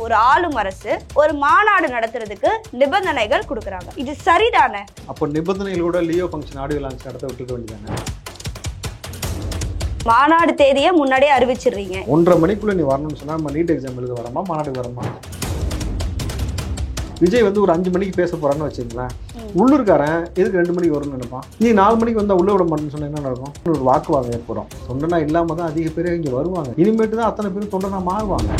ஒரு ஆளும் அரசு ஒரு மாநாடு நடத்துறதுக்கு நிபந்தனைகள் கொடுக்குறாங்க. இது சரிதானே? அப்போ நிபந்தனைகளோட லியோ ஃபங்க்ஷன் ஆடியோ லான்ச் நடத்த விட்டுக்க வேண்டியதானே? மாநாடு தேதியை முன்னாடியே அறிவிச்சிடுறீங்க. 1:30 மணிக்குள்ள நீ வரணும்னு சொன்னா நம்ம நீட் எக்ஸாம் எழுத வரமா, மாநாடுக்கு வரமா? விஜய் வந்து ஒரு 5 மணிக்கு பேச போறான்னு வச்சுங்களேன், உள்ளூர்காரன் எதுக்கு 2 மணிக்கு வரும்னு நினைப்பான். நீ 4 மணிக்கு வந்தா உள்ள விட மாட்டேன்னு சொன்னா என்ன நடக்கும்? ஒரு வாக்குவாதம் ஏற்படும். தொண்டனா இல்லாம தான் அதிக பேர் இங்க வருவாங்க. இனிமேட்டு தான் அத்தனை பேர் தொண்டனா மாறுவாங்க.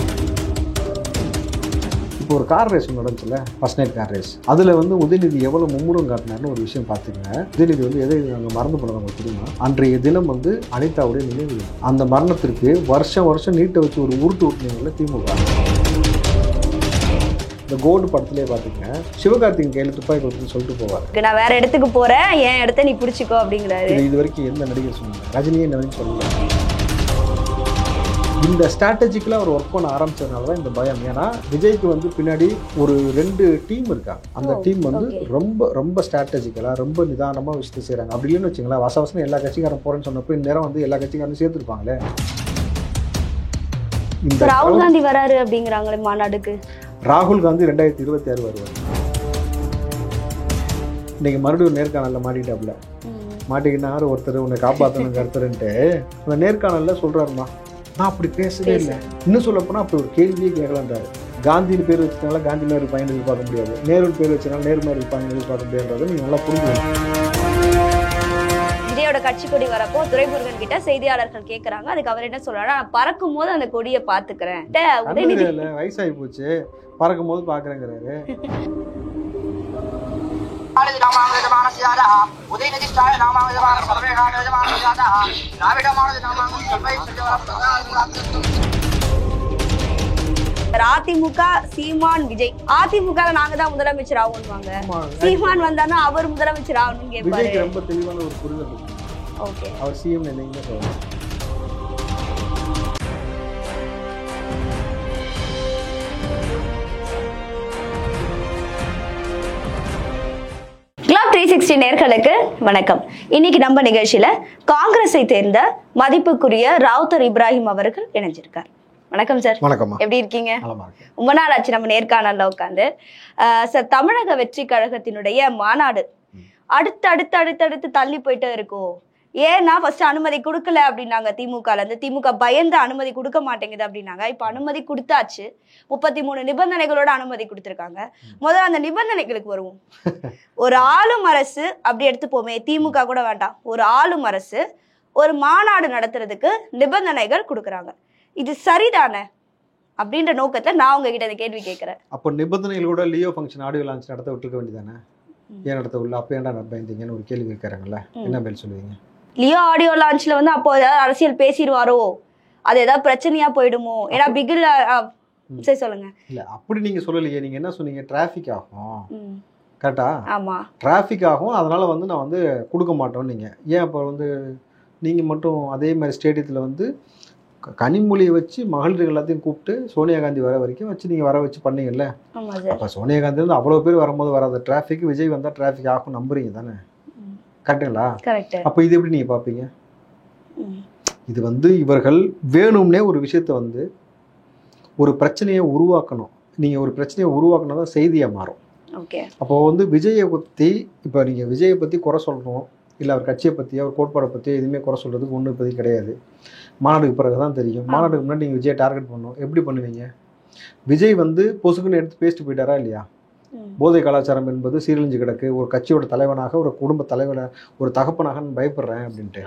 இப்போ ஒரு கார் ரேஸ் நடந்துச்சுல, ஃபர்ஸ்ட் நைட் கார் ரேஸ், அதுல வந்து உதயநிதி எவ்வளவு மும்முரம் காட்டினார்னு ஒரு விஷயம் பார்த்துக்கங்க. உதயநிதி வந்து எதை நாங்க மறந்து போனது உங்களுக்கு தெரியுமா? அன்றைய தினம் வந்து அனிதாவுடைய நினைவு. அந்த மரணத்திற்கு வருஷம் நீட்டை வச்சு ஒரு உருட்டு விட்டுனீங்கல்ல திமுக. இந்த கோல்டு படத்திலே பார்த்துக்கங்க, சிவகார்த்திகேயன் கையில் துப்பாக்கி கொடுத்துன்னு சொல்லிட்டு போவார், நான் வேற இடத்துக்கு போறேன், என் இடத்த நீ பிடிச்சிக்கோ அப்படிங்கிறாரு. இது வரைக்கும் எந்த நடிகர் சொன்னாங்க? ரஜினியே என்ன சொல்லல. இந்த ஸ்ட்ராட்டஜிக்கலாக அவர் ஒர்க் பண்ண ஆரம்பிச்சதுனால தான் இந்த பயம். ஏன்னா விஜய்க்கு வந்து பின்னாடி ஒரு 2 டீம் இருக்காங்க. அந்த டீம் வந்து ரொம்ப ரொம்ப ஸ்ட்ராட்டஜிக்கலாக ரொம்ப நிதானமாக விஷயத்தை செய்கிறாங்க. அப்படி இல்லைன்னு வச்சுங்களேன், வசவசனம் எல்லா கட்சிக்காரன் போகிறேன்னு சொன்னப்போ இந்நேரம் வந்து எல்லா கட்சிக்காரனும் சேர்த்துருப்பாங்களே. இந்த ராகுல் காந்தி வராரு அப்படிங்கிறாங்களே மாநாடுக்கு. ராகுல் காந்தி 2026 வருவார். இன்னைக்கு மறுபடியும் நேர்காணலில் மாட்டிட்டாப்புல. மாட்டிக்கினாரு ஒருத்தர் உன்னை காப்பாற்றணும் கருத்துருன்ட்டு அந்த நேர்காணலில் சொல்கிறாருமா, நான் அப்படி பேசவே இல்லை. இன்னும் சொல்ல போனால் அப்படி ஒரு கேள்வியே கேட்கலான்றாரு. காந்தின்னு பேர் வச்சதுனால காந்தி மாதிரி இருப்பாங்க எதிர்பார்க்க முடியாது, நேரு பேர் வச்சதுனால நேரு மாதிரி இருப்பாங்க எதிர்பார்க்க முடியாதுன்றதை நீங்கள் நல்லா புரிஞ்சுக்கணும். விஜயோட கட்சி கொடி வரப்போ துரைமுருகன் கிட்ட செய்தியாளர்கள் கேட்கறாங்க. அதுக்கு அவர் என்ன சொல்றாரு, நான் பறக்கும் போது அந்த கொடியை பாத்துக்கிறேன். வயசாகி போச்சு, பறக்கும் போது பாக்குறேங்கிறாரு. அதிமுக சீமான் விஜய், அதிமுக நாங்க தான் முதலமைச்சர் ஆகணும்வாங்க, சீமான் வந்தானா அவர் முதலமைச்சர் ஆகணும் கேட்பாரு. விஜய்க்கு ரொம்ப தெளிவான ஒரு புரிதல் இருக்கு. ஓகே, அவர் சிஎம் என்னைக்குமே சொல்றாரு. கிளப் 360 நேயர்களுக்கு வணக்கம். இன்னைக்கு நம்ம நிகழ்ச்சியில காங்கிரஸை தேர்ந்த மதிப்புக்குரிய ராவுத்தர் இப்ராஹிம் அவர்கள் இணைஞ்சிருக்கார். வணக்கம் சார். வணக்கம். எப்படி இருக்கீங்க? ரொம்ப நாள் ஆச்சு நம்ம நேர்காணல்ல உட்காந்து. சார், தமிழக வெற்றி கழகத்தினுடைய மாநாடு அடுத்து தள்ளி போயிட்டே இருக்கும். ஏன்னா ஃபர்ஸ்ட் அனுமதி கொடுக்கல அப்படின்னாங்க திமுகல இருந்து. திமுக பயந்து அனுமதி கொடுக்க மாட்டேங்குது அப்படின்னாங்க. இப்ப அனுமதி கொடுத்தாச்சு. 33 நிபந்தனைகளோட அனுமதி கொடுத்துருக்காங்க. முதல்ல அந்த நிபந்தனைகளுக்கு வருவோம். ஒரு ஆளும் அரசு அப்படி எடுத்துப்போமே, திமுக கூட வேண்டாம், ஒரு ஆளும் அரசு ஒரு மாநாடு நடத்துறதுக்கு நிபந்தனைகள் கொடுக்குறாங்க. இது சரிதானே அப்படின்ற நோக்கத்துல நான் உங்ககிட்ட இந்த கேள்வி கேட்கிறேன். அப்போ நிபந்தனைகளோட லியோ ஃபங்க்ஷன் ஆடியோ லான்ச் நடத்த விட்டுருக்க வேண்டியதானே? ஏன் நடத்த உள்ள? அப்போ ஏன்டா பயந்தீங்கன்னு ஒரு கேள்வி கேட்கறாங்கல்ல, என்ன பதில் சொல்லுவீங்க? லியோ ஆடியோ லான்ச்ல வந்து அப்போ ஏதாவது அரசியல் பேசிடுவாரோ, அது ஏதாவது பிரச்சனையா போயிடுமோ? ஏன்னா பிகில் சரி சொல்லுங்க. இல்ல அப்படி நீங்க சொல்லலையே. நீங்க என்ன சொன்னீங்க? டிராஃபிக் ஆகும். கரெக்டா? ஆமா, டிராஃபிக் ஆகும், அதனால வந்து நான் வந்து கொடுக்க மாட்டோம். நீங்க ஏன் அப்போ வந்து நீங்க மட்டும் அதே மாதிரி ஸ்டேடியத்தில் வந்து கனிமொழியை வச்சு மகளிர்கள் எல்லாத்தையும் கூப்பிட்டு சோனியா காந்தி வர வரைக்கும் வச்சு நீங்க வர வச்சு பண்ணீங்கல்ல. அப்போ சோனியா காந்தி வந்து அவ்வளோ பேர் வரும்போது வராத டிராஃபிக் விஜய் வந்தால் டிராஃபிக் ஆகும் நம்புறீங்க தானே? கரெக்டுங்களா? அப்போ இது எப்படி நீங்க பார்ப்பீங்க? இது வந்து இவர்கள் வேணும்னே ஒரு விஷயத்த வந்து ஒரு பிரச்சனையை உருவாக்கணும். நீங்க ஒரு பிரச்சனையை உருவாக்கணும் தான் செய்தியா மாறும். அப்போ வந்து விஜயை பற்றி இப்போ நீங்கள் விஜயை பற்றி குறை சொல்லணும், இல்லை அவர் கட்சியை பற்றி அவர் கோட்பாடை பற்றி எதுவுமே குறை சொல்கிறதுக்கு ஒன்றும் இப்போதைக்கு கிடையாது. மாநாடுக்கு பிறகு தான் தெரியும். மாநாடுக்கு முன்னாடி நீங்கள் விஜயை டார்கெட் பண்ணணும். எப்படி பண்ணுவீங்க? விஜய் வந்து பொசுக்குன்னு எடுத்து பேசிட்டு போயிட்டாரா இல்லையா? போதை கலாச்சாரம் என்பது சீரழிஞ்சு கிடக்கு, ஒரு கட்சியோட தலைவனாக, ஒரு குடும்ப தலைவனை, ஒரு தகப்பனாக நான் பயப்படுறேன் அப்படின்ட்டு.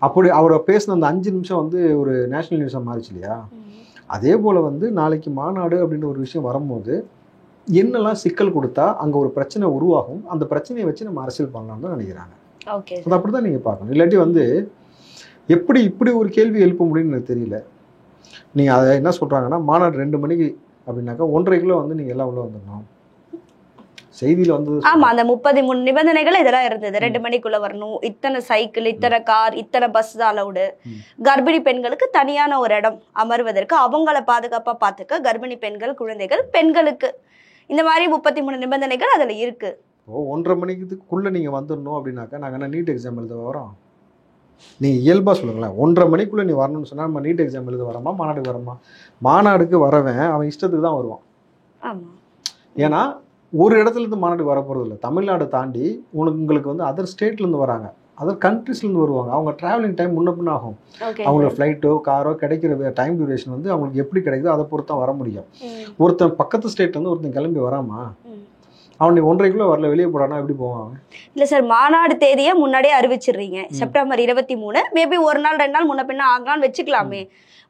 அப்படி அவரை பேசின அந்த 5 நிமிஷம் வந்து ஒரு நேஷனல் நியூஸாக மாறிச்சு இல்லையா? அதே போல் வந்து நாளைக்கு மாநாடு அப்படின்ற ஒரு விஷயம் வரும்போது என்னெல்லாம் சிக்கல் கொடுத்தா அங்கே ஒரு பிரச்சனை உருவாகும், அந்த பிரச்சனையை வச்சு நம்ம அரசியல் பண்ணலாம்னு தான் நினைக்கிறாங்க. அது அப்படி தான் நீங்கள் பார்க்கணும். இல்லாட்டி வந்து எப்படி இப்படி ஒரு கேள்வி எழுப்ப முடியும்னு எனக்கு தெரியல. நீங்கள் அதை என்ன சொல்கிறாங்கன்னா, மாநாடு 2 மணிக்கு அப்படின்னாக்கா 1:30 வந்து நீங்கள் எல்லாம் உள்ள வந்துடணும். செய்தியில வந்து ஆமா, அந்த 33 நிபந்தனைகள் இதெல்லாம் இருந்தது. 2 மணிக்குள்ள வரணும், இத்தனை சைக்கிள், இத்தனை கார், இத்தனை பஸ் தான் அலவுடு, கர்ப்பிணி பெண்களுக்கு தனியான ஒரு இடம் அமர்வதற்கு, அவங்கள பாதுகாப்பா பார்த்துக்க, கர்ப்பிணி பெண்கள், குழந்தைகள், பெண்களுக்கு, இந்த மாதிரி 33 நிபந்தனைகள் அதுல இருக்கு. 1:30 மணிக்குள்ள நீங்க வந்துடணும் அப்படின்னாக்கா நாங்க என்ன நீட் எக்ஸாம் எழுத வரோம்? நீங்க இயல்பா சொல்லுங்களேன். 1:30 மணிக்குள்ள நீ வரணும்னு சொன்னா நம்ம நீட் எக்ஸாம் எழுத வரோமா, மாநாடுக்கு வரோமா? மாநாடுக்கு வரவன் அவன் இஷ்டத்துக்கு தான் வருவான். ஆமா. ஏன்னா ஒரு இடத்துல இருந்து மாநாடு வர போறது இல்லை. தமிழ்நாடு தாண்டி உங்களுக்கு வந்து அதர் ஸ்டேட்ல இருந்து வராங்க, அதர் கண்ட்ரீஸ்ல இருந்து வருவாங்க. அவங்க டிராவலிங் டைம் முன்ன பின்ன ஆகும். அவங்களுக்கு ஃப்ளைட்டோ காரோ கிடைக்கிற டைம் டியூரேஷன் வந்து அவங்களுக்கு எப்படி கிடைக்குதோ அதை பொறுத்து தான் வர முடியும். ஒருத்தன் பக்கத்து ஸ்டேட்ல இருந்து ஒருத்தன் கிளம்பி வராமா, அவனுக்கு 1.5 வரல வெளியே போடானா எப்படி போவாங்க? இல்ல சார், மாநாடு தேதியை முன்னாடியே அறிவிச்சிடுறீங்க. செப்டம்பர் 23, மேபி ஒரு நாள் 2 நாள் முன்ன பின்ன ஆகலாம்னு வச்சுக்கலாமே.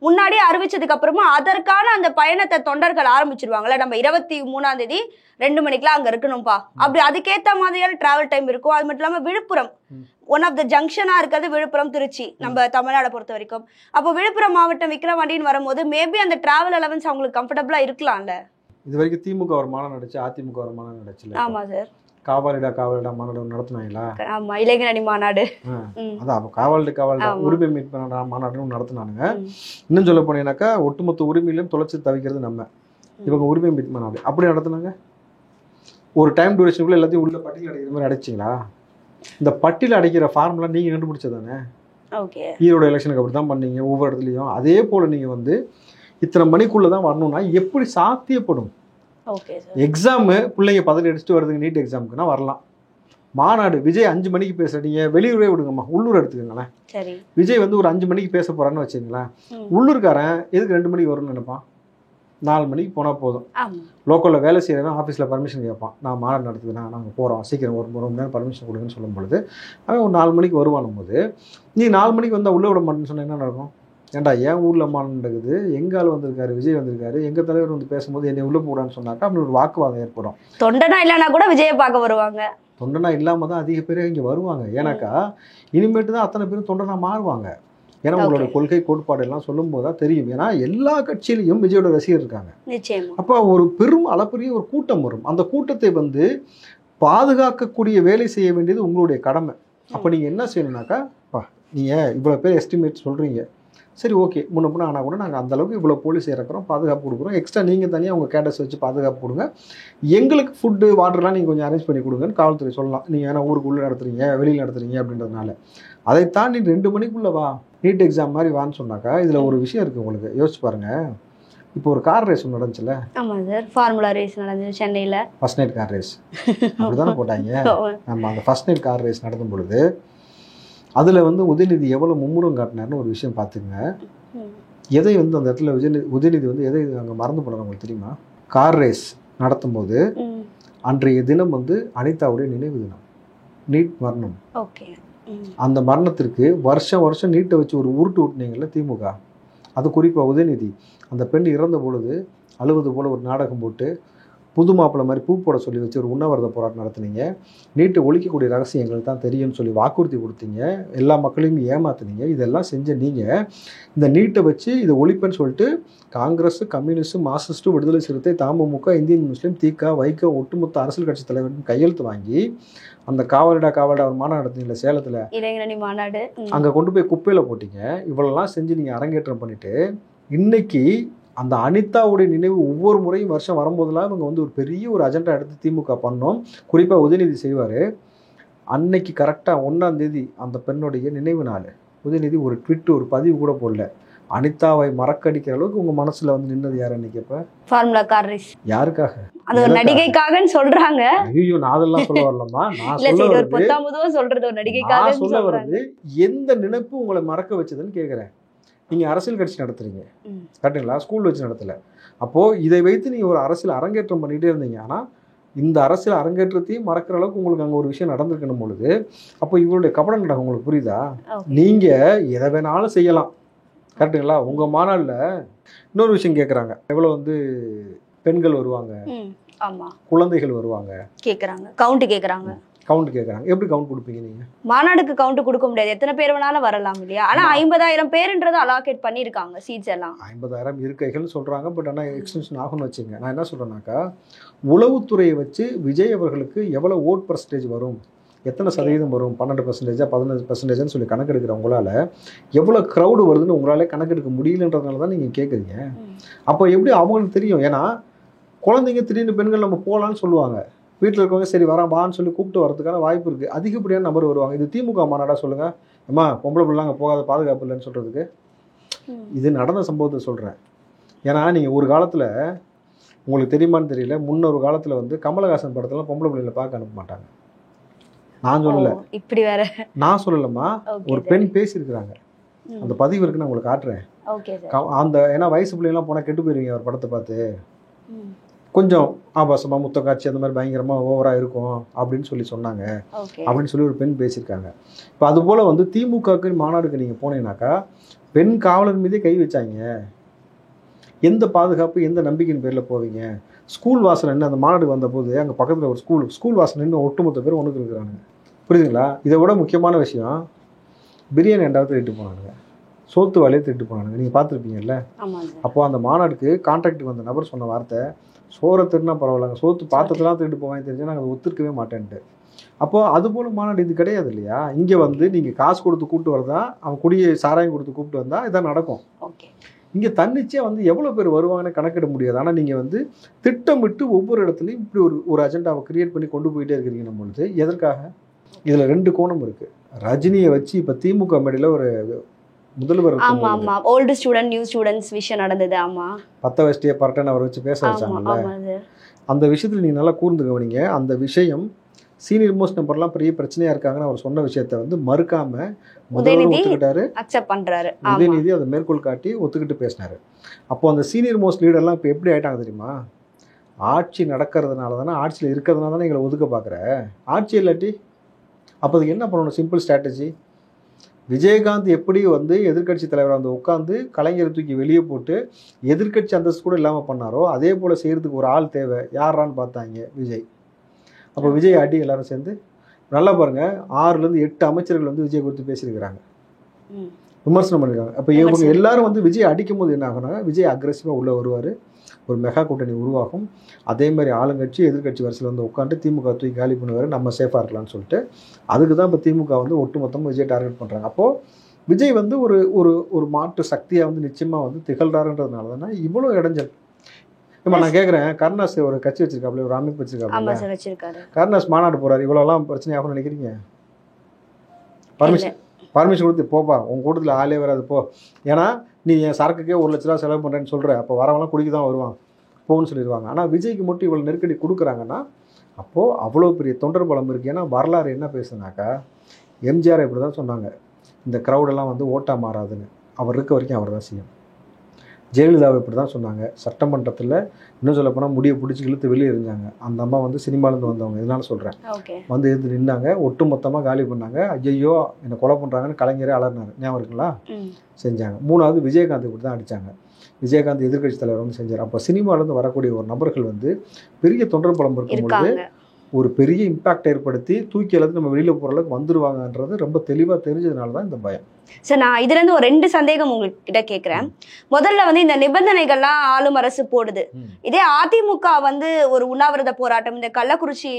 முன்னாடியே அறிவிச்சதுக்கு அப்புறமா அதற்கான அந்த பயணத்தை தொண்டர்கள் ஆரம்பிச்சிருவாங்கல்ல. நம்ம 23ஆம் தேதி 2 மணிக்கெல்லாம் அங்க இருக்கணும்பா, அப்படி அதுக்கேற்ற மாதிரியான டிராவல் டைம் இருக்கும். அது மட்டும் இல்லாம விழுப்புரம் ஒன் ஆஃப் த ஜங்ஷனா இருக்கிறது விழுப்புரம் திருச்சி நம்ம தமிழ்நாடை பொறுத்த வரைக்கும். அப்போ விழுப்புரம் மாவட்டம் விக்கிரவாண்டின்னு வரும்போது மேபி அந்த டிராவல் அலவன்ஸ் அவங்களுக்கு கம்ஃபர்டபுளா இருக்கலாம்ல. இது வரைக்கும் திமுக ஒரு மாநாடு நடந்துச்சு, அதிமுக ஒரு மாநாடு நடந்துச்சு. ஆமா சார். காவலிடா மாநாடு நடத்தினாங்களா? ஆமா, இளைஞரணி மாநாடு. அதான் அப்போ காவலிடா உரிமை மீட்பு மாநாடுன்னு நடத்தினானுங்க. இன்னும் சொல்ல போனீங்கன்னாக்கா ஒட்டுமொத்த உரிமையிலும் தொலைச்சி தவிக்கிறது நம்ம. இவங்க உரிமை மீட்பு மாநாடு அப்படி நடத்தினாங்க. ஒரு டைம் டியூரேஷனுக்குள்ள எல்லாத்தையும் உள்ள பட்டியல் அடைக்கிற மாதிரி அடைச்சிங்களா? இந்த பட்டியல் அடைக்கிற ஃபார்முலா நீங்க கண்டுபிடிச்சதானே. ஈரோடு எலெக்ஷனுக்கு அப்படி தான் பண்ணீங்க ஒவ்வொரு இடத்துலையும். அதே போல நீங்க வந்து இத்தனை மணிக்குள்ள தான் வரணும்னா எப்படி சாத்தியப்படும்? எக்ஸாமு பிள்ளைங்க 17 அடிச்சுட்டு வருதுங்க நீட் எக்ஸாமுக்குன்னா வரலாம். மாநாடு விஜய் 5 மணிக்கு பேசுறீங்க, வெளியூரே விடுங்கம்மா, உள்ளூர் எடுத்துக்கோங்களேன். விஜய் வந்து ஒரு 5 மணிக்கு பேச போறான்னு வச்சுங்களேன். உள்ளூர்காரன் எதுக்கு 2 மணிக்கு வரும்னு நினைப்பான்? 4 மணிக்கு போனால் போதும். லோக்கலில் வேலை செய்கிறவன் ஆஃபீஸில் பர்மிஷன் கேட்பான். நான் மாநாடு நடத்துக்கிறேன், நாங்கள் போகிறோம், சீக்கிரம் ஒரு மணி நேரம் பர்மிஷன் கொடுங்கன்னு சொல்லும் பொழுது அவன் ஒரு 4 மணிக்கு வருவானும் போது நீ 4 மணிக்கு வந்தால் உள்ளே விட மாட்டேன்னு சொன்னால் என்ன நடக்கும்? ஏன்டா என் ஊரில் மாநாடு நடக்குது, எங்கால் வந்திருக்காரு, விஜய் வந்திருக்காரு, எங்கள் தலைவர் வந்து பேசும்போது என்னை உள்ளே போடான்னு சொன்னாக்கா அப்படி ஒரு வாக்குவாதம் ஏற்படும். தொண்டனா இல்லைனா கூட விஜயை பார்க்க வருவாங்க. தொண்டனா இல்லாமல் தான் அதிக பேர் இங்கே வருவாங்க. ஏன்னாக்கா இனிமேட்டு தான் அத்தனை பேரும் தொண்டனா மாறுவாங்க. ஏன்னா உங்களோட கொள்கை கோட்பாடு எல்லாம் சொல்லும் போது தான் தெரியும். ஏன்னா எல்லா கட்சியிலையும் விஜயோட ரசிகர் இருக்காங்க. அப்போ ஒரு பெரும் அளப்பரிய ஒரு கூட்டம் வரும். அந்த கூட்டத்தை வந்து பாதுகாக்கக்கூடிய வேலை செய்ய வேண்டியது உங்களுடைய கடமை. அப்போ நீங்கள் என்ன செய்யணும்னாக்கா, நீங்கள் இவ்வளோ பேர் எஸ்டிமேட் சொல்கிறீங்க, சரி ஓகே, முன்ன பின்ன ஆனால் கூட நாங்கள் அந்தளவுக்கு இவ்வளோ போலீஸ் இறக்குறோம், பாதுகாப்பு கொடுக்குறோம், எக்ஸ்ட்ரா நீங்கள் தனியாக உங்கள் கேட்டர்ஸ் வச்சு பாதுகாப்பு கொடுங்க, எங்களுக்கு ஃபுட்டு வாட்டர்லாம் நீங்கள் கொஞ்சம் அரேஞ்ச் பண்ணி கொடுங்கன்னு காவல்துறை சொல்லலாம். நீங்கள் ஏன்னா ஊருக்குள்ளே நடத்துறீங்க, வெளியில் நடத்துறீங்க அப்படின்றதுனால. அதை தாண்டி 2 மணிக்குள்ளே வா, நீட் எக்ஸாம் மாதிரி வான்னு சொன்னாக்கா இதில் ஒரு விஷயம் இருக்குது உங்களுக்கு. யோசிச்சு பாருங்கள். இப்போ ஒரு கார் ரேஸ் ஒன்று நடந்துச்சுல? ஆமாம் சார், ஃபார்முலா ரேஸ் நடந்துச்சு சென்னையில். ஃபர்ஸ்ட் நைட் கார் ரேஸ் அப்படி தானே போட்டாங்க. நம்ம அந்த ஃபர்ஸ்ட் நைட் கார் ரேஸ் நடத்தும் பொழுது அதில் வந்து உதயநிதி எவ்வளோ மும்முரம் காட்டினார்னு ஒரு விஷயம் பார்த்துங்க. எதை வந்து அந்த இடத்துல உதயநிதி வந்து எதை அங்கே மறந்து போனார் உங்களுக்கு தெரியுமா? கார் ரேஸ் நடத்தும் போது அன்றைய தினம் வந்து அனிதாவுடைய நினைவு தினம், நீட் மரணம். அந்த மரணத்திற்கு வருஷம் வருஷம் நீட்டை வச்சு ஒரு உருட்டு விட்டுனீங்கல்ல திமுக. அது குறிப்பாக உதயநிதி அந்த பெண் இறந்த பொழுது அழுவது போல் ஒரு நாடகம் போட்டு புது மாப்பிள்ளை மாதிரி பூ போட சொல்லி வச்சு ஒரு உண்ணாவிரத போராட்டம் நடத்துனீங்க. நீட்டை ஒழிக்கக்கூடிய ரகசியம் எங்களுக்கு தான் தெரியும்னு சொல்லி வாக்குறுதி கொடுத்தீங்க. எல்லா மக்களையும் ஏமாத்துனீங்க. இதெல்லாம் செஞ்ச நீங்கள் இந்த நீட்டை வச்சு இதை ஒழிப்பேன்னு சொல்லிட்டு காங்கிரஸ், கம்யூனிஸ்ட், மார்க்சிஸ்ட், விடுதலை சிறுத்தை, தமுக, இந்தியன் முஸ்லீம், திக, வைகோ ஒட்டுமொத்த அரசியல் கட்சி தலைவரின் கையெழுத்து வாங்கி அந்த காவலிடா ஒரு மாநாடு நடத்தினீங்களா சேலத்தில், இளைஞரணி மாநாடு, அங்கே கொண்டு போய் குப்பையில் போட்டீங்க. இவ்வளோலாம் செஞ்சு நீங்கள் அரங்கேற்றம் பண்ணிவிட்டு இன்னைக்கு அந்த அனிதாவுடைய நினைவு ஒவ்வொரு முறையும் வருஷம் வரும்போதெல்லாம் இவங்க வந்து ஒரு பெரிய ஒரு அஜெண்டா எடுத்து திமுக பண்ணோம். குறிப்பாக உதயநிதி செய்வார். அன்னைக்கு கரெக்டாக 1ஆம் தேதி அந்த பெண்ணுடைய நினைவு நாள். உதயநிதி ஒரு ட்விட், ஒரு பதிவு கூட போடல. அனிதாவை மறக்கடிக்கிற அளவுக்கு உங்கள் மனசில் வந்து நின்னது யார் அன்னைக்கு? அப்போ ஃபார்முலா கார் ரேஸ் யாருக்காக? அது ஒரு நடிகைக்காகன்னு சொல்றாங்க. ஐயோ, நான் அதெல்லாம் சொல்ல வரலம்மா. நான் சொல்ல வர்றது எந்த நினைப்பு உங்களை மறக்க வச்சதுன்னு கேட்குறேன். நீங்கள் அரசியல் கட்சி நடத்துறீங்க கரெக்டுங்களா? ஸ்கூல் வச்சு நடத்தலை. அப்போது இதை வைத்து நீங்கள் ஒரு அரசியல் அரங்கேற்றம் பண்ணிகிட்டே இருந்தீங்க. ஆனால் இந்த அரசியல் அரங்கேற்றத்தையும் மறக்கிற அளவுக்கு உங்களுக்கு அங்கே ஒரு விஷயம் நடந்திருக்கணும் பொழுது அப்போ இவங்களுடைய கபடம் நடக்கும். உங்களுக்கு புரியுதா? நீங்கள் எதை வேணாலும் செய்யலாம் கரெக்டுங்களா? உங்கள் மாநாளில் இன்னொரு விஷயம் கேட்குறாங்க, எவ்வளோ வந்து பெண்கள் வருவாங்க, குழந்தைகள் வருவாங்க கேட்குறாங்க, கவுண்ட் கேட்குறாங்க. எப்படி கவுண்ட் கொடுப்பீங்க நீங்க? மாநாடுக்கு கவுண்ட் கொடுக்க முடியாது, எத்தனை பேர் வேணாலும் வரலாம் இல்லையா? ஆனா 50,000 பேருன்றது அலோகேட் பண்ணிருக்காங்க சீட்ஸ் எல்லாம். 50,000 இருக்கைகள் சொல்றாங்க. பட் ஆனா எக்ஸ்டென்ஷன் ஆகும்னு வச்சுங்க. நான் என்ன சொல்றேன்னாக்கா, உளவுத்துறையை வச்சு விஜய் அவர்களுக்கு எவ்வளவு ஓட் பர்சன்டேஜ் வரும், எத்தனை சதவீதம் வரும், 12%, 15% சொல்லி கணக்கெடுக்கிறவங்களால எவ்வளோ க்ரௌடு வருதுன்னு உங்களாலே கணக்கெடுக்க முடியலன்றதுனால தான் நீங்கள் கேட்குறீங்க. அப்போ எப்படி அவங்களுக்கு தெரியும்? ஏன்னா குழந்தைங்க திடீர்னு பெண்கள் நம்ம போகலான்னு சொல்லுவாங்க, வீட்டில் இருக்கவங்க சரி வான்னு சொல்லி கூப்பிட்டு வரதுக்கான வாய்ப்பு இருக்குது. அதிகப்படியான நபர் வருவாங்க. இது திமுக மாநாடா சொல்லுங்கள்? அம்மா பொம்பளை பிள்ளைங்க போகாத, பாதுகாப்பு இல்லைன்னு சொல்கிறதுக்கு இது நடந்த சம்பவத்தை சொல்கிறேன். ஏன்னா நீங்கள் ஒரு காலத்தில் உங்களுக்கு தெரியுமான்னு தெரியல, முன்னொரு காலத்தில் வந்து கமலஹாசன் படத்தில் பொம்பளை பிள்ளைகளை பார்க்க அனுப்ப மாட்டாங்க. நான் சொல்லலை, இப்படி வேற நான் சொல்லலம்மா, ஒரு பெண் பேசியிருக்கிறாங்க. அந்த பதிவு இருக்கு, நான் உங்களுக்கு காட்டுறேன். அந்த ஏன்னா வயசு பிள்ளைங்களாம் போனால் கெட்டு போயிருவீங்க அவர் படத்தை பார்த்து, கொஞ்சம் ஆபாசமாக முத்த காட்சி அந்த மாதிரி பயங்கரமாக ஓவராக இருக்கும் அப்படின்னு சொல்லி சொன்னாங்க அப்படின்னு சொல்லி ஒரு பெண் பேசியிருக்காங்க. இப்போ அதுபோல் வந்து திமுகவுக்கு மாநாடுக்கு நீங்கள் போனீங்கன்னாக்கா பெண் காவலர் மீதே கை வச்சாங்க. எந்த பாதுகாப்பு, எந்த நம்பிக்கையின் பேரில் போவீங்க? ஸ்கூல் வாசல் நின்று அந்த மாநாடு வந்தபோது அங்கே பக்கத்தில் ஒரு ஸ்கூல் வாசல் நின்று ஒட்டுமொத்த பேர் ஒன்றுக்கு இருக்கிறாங்க. புரியுதுங்களா? இதை விட முக்கியமான விஷயம், பிரியாணி ரெண்டாவது திருட்டு போனானுங்க, சோத்து வாழையை திருட்டு போனானுங்க. நீங்கள் பார்த்துருப்பீங்கல்ல. அப்போது அந்த மாநாடுக்கு கான்ட்ராக்டுக்கு வந்த நபர் சொன்ன வார்த்தை, சோறை திருடினா பரவாயில்லங்க, சோத்து பாத்திரத்தெல்லாம் திருட்டு போவாங்க தெரிஞ்சு நாங்கள் அதை ஒத்துருக்கவே மாட்டேன்ட்டு. அப்போது அதுபோல் மாநாடு இது கிடையாது இல்லையா? இங்கே வந்து நீங்கள் காசு கொடுத்து கூப்பிட்டு வரதா, அவன் குடியை சாராயம் கொடுத்து கூப்பிட்டு வந்தால் இதான் நடக்கும். இங்கே தன்னிச்சையாக வந்து எவ்வளோ பேர் வருவாங்கன்னு கணக்கிட முடியாது. ஆனால் நீங்கள் வந்து திட்டமிட்டு ஒவ்வொரு இடத்துலையும் இப்படி ஒரு அஜெண்டாவை கிரியேட் பண்ணி கொண்டு போயிட்டே இருக்கிறீங்க. நம்மளுக்கு எதற்காக? இதில் 2 கோணம் இருக்குது. ரஜினியை வச்சு இப்போ திமுக மேடையில் ஒரு முதல்வர் ஓல்டு ஸ்டூடெண்ட் நியூ ஸ்டூடெண்ட்ஸ் விஷயம் நடந்தது. பத்த வஷ்டியை பரட்டன் அவரை வச்சு பேச வச்சாங்கல்ல, அந்த விஷயத்தில் நீங்கள் நல்லா கூர்ந்து கவனிங்க. அந்த விஷயம் சீனியர் மோஸ்ட் நம்பர்லாம் பெரிய பிரச்சனையாக இருக்காங்கன்னு அவர் சொன்ன விஷயத்த வந்து மறுக்காம முதல்வர் ஒத்துக்கிட்டாரு, அக்செப்ட் பண்றாரு. உதயநிதி அதை மேற்கோள் காட்டி ஒத்துக்கிட்டு பேசினாரு. அப்போ அந்த சீனியர் மோஸ்ட் லீடர்லாம் இப்போ எப்படி ஆயிட்டாங்க தெரியுமா? ஆட்சி நடக்கிறதுனால தானே, ஆட்சியில் இருக்கிறதுனால தானே எங்களை ஒதுக்க பார்க்குற. ஆட்சி இல்லாட்டி அப்போ அதுக்கு என்ன பண்ணணும்? Simple strategy. விஜயகாந்த் எப்படி வந்து எதிர்கட்சி தலைவராக வந்து உட்காந்து கலைஞரை தூக்கி வெளியே போட்டு எதிர்கட்சி அந்தஸ்து கூட இல்லாமல் பண்ணாரோ, அதே போல் செய்கிறதுக்கு ஒரு ஆள் தேவை. யாரான்னு பார்த்தாங்க, விஜய். அப்போ விஜய் ஆட்டி எல்லாரும் சேர்ந்து நல்லா பாருங்கள், 6லேருந்து 8 அமைச்சர்கள் வந்து விஜய் குறித்து பேசியிருக்கிறாங்க, விமர்சனம் பண்ணியிருக்காங்க. அப்போ இவங்க எல்லாரும் வந்து விஜய் அடிக்கும் போது என்ன ஆகுனா, விஜய் அக்ரெசிவாக உள்ளே வருவார், ஒரு மெகா கூட்டணி உருவாகும். அதே மாதிரி ஆளுங்கட்சி எதிர்கட்சி வரிசையில் வந்து உட்காந்து திமுக தூக்கி காலி பண்ணுவார், நம்ம சேஃபாக இருக்கலாம்னு சொல்லிட்டு. அதுக்கு தான் இப்போ திமுக வந்து ஒட்டுமொத்தமாக விஜய் டார்கெட் பண்ணுறாங்க. அப்போது விஜய் வந்து ஒரு மாற்று சக்தியாக வந்து நிச்சயமாக வந்து திகழ்றாருன்றதுனால தானே இவ்வளோ இடைஞ்சல். இப்போ நான் கேட்குறேன், கருணாஸ் ஒரு கட்சி வச்சிருக்காப்ல, ஒரு அமைப்பு வச்சிருக்காப்ல, கருணாஸ் மாநாடு போகிறார், இவ்வளோலாம் பிரச்சனை ஆகும்னு நினைக்கிறீங்க? பர்மிஷன் கொடுத்து போப்பா, உங்கள் கூட்டத்தில் ஆளே வராது போ, ஏன்னா நீ என் சரக்குக்கே 1 லட்ச ரூபா செலவு பண்ணுறேன்னு சொல்கிற, அப்போ வரவங்களாம் குடிக்க தான் வருவான், போன்னு சொல்லிடுவாங்க. ஆனால் விஜய்க்கு மட்டும் இவ்வளோ நெருக்கடி கொடுக்குறாங்கன்னா அப்போது அவ்வளோ பெரிய தொண்டர் பலம் இருக்குது. ஏன்னா வரலாறு என்ன பேசுனாக்கா, எம்ஜிஆர் இப்படி தான் சொன்னாங்க, இந்த க்ரௌடெல்லாம் வந்து ஓட்டா மாறாதுன்னு. அவர் இருக்க வரைக்கும் அவர் தான் செய்யும். ஜெயலலிதாவை இப்படி தான் சொன்னாங்க. சட்டமன்றத்தில் இன்னும் சொல்ல போனால் முடியை பிடிச்சி இழுத்து வெளியே இருந்தாங்க. அந்த அம்மா வந்து சினிமாலேருந்து வந்தவங்க, இதனால சொல்கிறேன், வந்து எதிர்த்து நின்னாங்க, ஒட்டு மொத்தமாக காலி பண்ணாங்க. ஐயோ என்னை கொலை பண்ணுறாங்கன்னு கலைஞரே அலர்னாரு, ஞாபகம் இருக்குங்களா? செஞ்சாங்க. 3வது விஜயகாந்த் இப்படி தான் அடித்தாங்க. விஜயகாந்த் எதிர்கட்சி தலைவர் வந்து செஞ்சார். அப்போ சினிமாலேருந்து வரக்கூடிய ஒரு நபர்கள் வந்து பெரிய தொண்டர் பலம் இருக்கும்போது ஒரு பெரிய இம்பாக்ட் ஏற்படுத்தி தூக்கி எல்லாத்தையும் நம்ம வெளியில் போகிற அளவுக்கு வந்துடுவாங்கன்றது ரொம்ப தெளிவாக தெரிஞ்சதுனால தான் இந்த பயம். சார், நான் இதுலேருந்து ஒரு 2 சந்தேகம் உங்ககிட்ட கேட்குறேன். முதல்ல வந்து இந்த நிபந்தனைகள்லாம் ஆளும் அரசு போடுது. இதே அதிமுக வந்து ஒரு உண்ணாவிரத போராட்டம் இந்த கள்ளக்குறிச்சி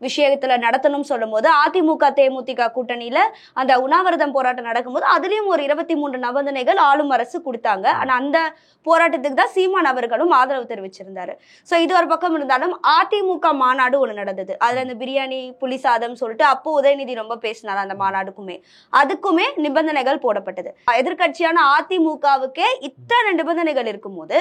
விஷயத்துல நடத்தணும்னு சொல்லும் போது, அதிமுக தேமுதிக கூட்டணியில அந்த உண்ணாவிரதம் போராட்டம் நடக்கும்போது அதுலயும் ஒரு 23 நிபந்தனைகள் ஆளும் அரசு கொடுத்தாங்க. ஆனா அந்த போராட்டத்துக்கு தான் சீமான் அவர்களும் ஆதரவு தெரிவிச்சிருந்தாரு. ஸோ இது ஒரு பக்கம் இருந்தாலும் அதிமுக மாநாடு ஒன்று நடந்தது. அதுல இந்த பிரியாணி புலி சாதம் சொல்லிட்டு அப்போ உதயநிதி ரொம்ப பேசினார். அந்த மாநாடுக்குமே அதுக்குமே நிபந்தனைகள் போடப்பட்டது. எதிர்கட்சியான அதிமுகவுக்கே இத்தனை நிபந்தனைகள் இருக்கும் போது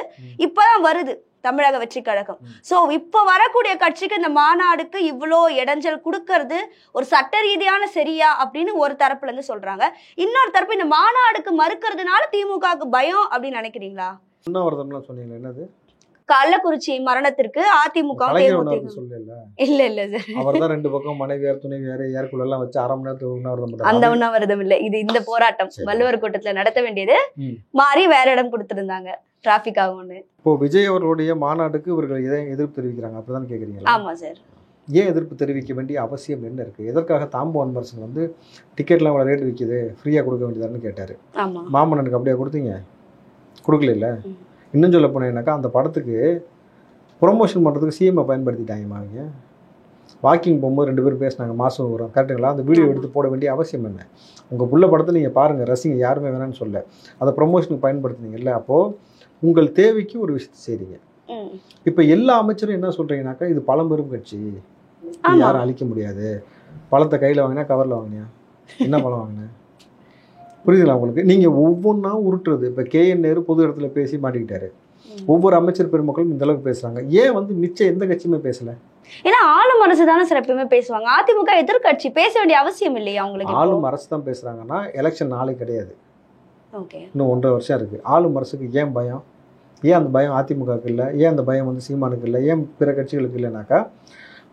இப்பதான் வருது தமிழக வெற்றி கழகம். சோ இப்ப வரக்கூடிய கட்சிக்கு இந்த மாநாடுக்கு இவ்வளோ இடைஞ்சல் கொடுக்கறது ஒரு சட்ட ரீதியான சரியா அப்படின்னு ஒரு தரப்புல இருந்து சொல்றாங்க. இன்னொரு தரப்பு இந்த மாநாடுக்கு மறுக்கிறதுனால திமுகவுக்கு பயம் அப்படின்னு நினைக்கிறீங்களா? சொன்னீங்க என்னது? கள்ளக்குறிச்சி மரணத்திற்கு அதிமுக இல்ல இல்ல சார், அவர்தான் 2 பக்கம் மனைவியார் துணைவியார் ஏற்குள்ள எல்லாம் வச்சு 1/2 மணி நேரத்துக்கு உண்ணாவிரதம். அந்த உண்ணாவிரதம் இல்ல, இது இந்த போராட்டம் வள்ளுவர் கூட்டத்துல நடத்த வேண்டியது மாறி வேற இடம் கொடுத்திருந்தாங்க டிராபிக் ஆகும்னு. இப்போ விஜய் அவர்களுடைய மாநாட்டுக்கு இவர்கள் எதிர்ப்பு தெரிவிக்கிறாங்க, அப்படிதான் கேக்குறீங்களா? ஆமா சார். ஏன் எதிர்ப்பு தெரிவிக்க வேண்டிய அவசியம் என்ன இருக்கு? எதற்காக தாம்பு அன்பரசன் வந்து டிக்கெட்லாம் அவ்வளோ ரேட் விற்கிது, ஃப்ரீயா கொடுக்க வேண்டியதான்னு கேட்டாரு. மாமன்னனுக்கு அப்படியே கொடுத்தீங்க? கொடுக்கல இல்ல. இன்னும் சொல்ல போனேன்னாக்கா அந்த படத்துக்கு ப்ரொமோஷன் பண்ணுறதுக்கு சிஎம்ஐ பயன்படுத்திட்டாங்க. அவங்க வாக்கிங் போகும்போது 2 பேர் பேசினாங்க, மாதம் வரும், கரெக்டுங்களா? அந்த வீடியோ எடுத்து போட வேண்டிய அவசியம் என்ன? உங்கள் புள்ள படத்தை நீங்கள் பாருங்கள், ரசிங்க, யாருமே வேணான்னு சொல்ல, அதை ப்ரொமோஷனுக்கு பயன்படுத்துனீங்கல்ல. அப்போது உங்கள் தேவைக்கு ஒரு விஷயத்தை செய்றீங்க. இப்போ எல்லா அமைச்சரும் என்ன சொல்கிறீங்கன்னாக்கா, இது பழம்பெரும் கட்சி, யாரும் அழிக்க முடியாது, பழத்தை கையில் வாங்கினா கவரில் வாங்கினியா, என்ன பழம் வாங்கினேன், புரியுதுங்களா உங்களுக்கு? நீங்கள் ஒவ்வொன்றா உருட்டுறது. இப்போ KN நேரு பொது இடத்துல பேசி மாட்டிக்கிட்டாரு. ஒவ்வொரு அமைச்சர் பெருமக்களும் இந்த அளவுக்கு பேசுகிறாங்க. ஏன் வந்து மிச்சம் எந்த கட்சியுமே பேசலை? ஏன்னா ஆளும் அரசு தானே சார் எப்பவுமே பேசுவாங்க. அதிமுக எதிர்கட்சி பேச வேண்டிய அவசியம் இல்லையா அவங்களுக்கு? ஆளும் அரசு தான் பேசுகிறாங்கன்னா எலெக்ஷன் நாளை கிடையாது, ஓகே, இன்னும் 1.5 வருஷம் இருக்குது. ஆளும் அரசுக்கு ஏன் பயம்? ஏன் அந்த பயம் அதிமுகவுக்கு இல்லை? ஏன் அந்த பயம் வந்து சீமானுக்கு இல்லை? ஏன் பிற கட்சிகளுக்கு இல்லைனாக்கா,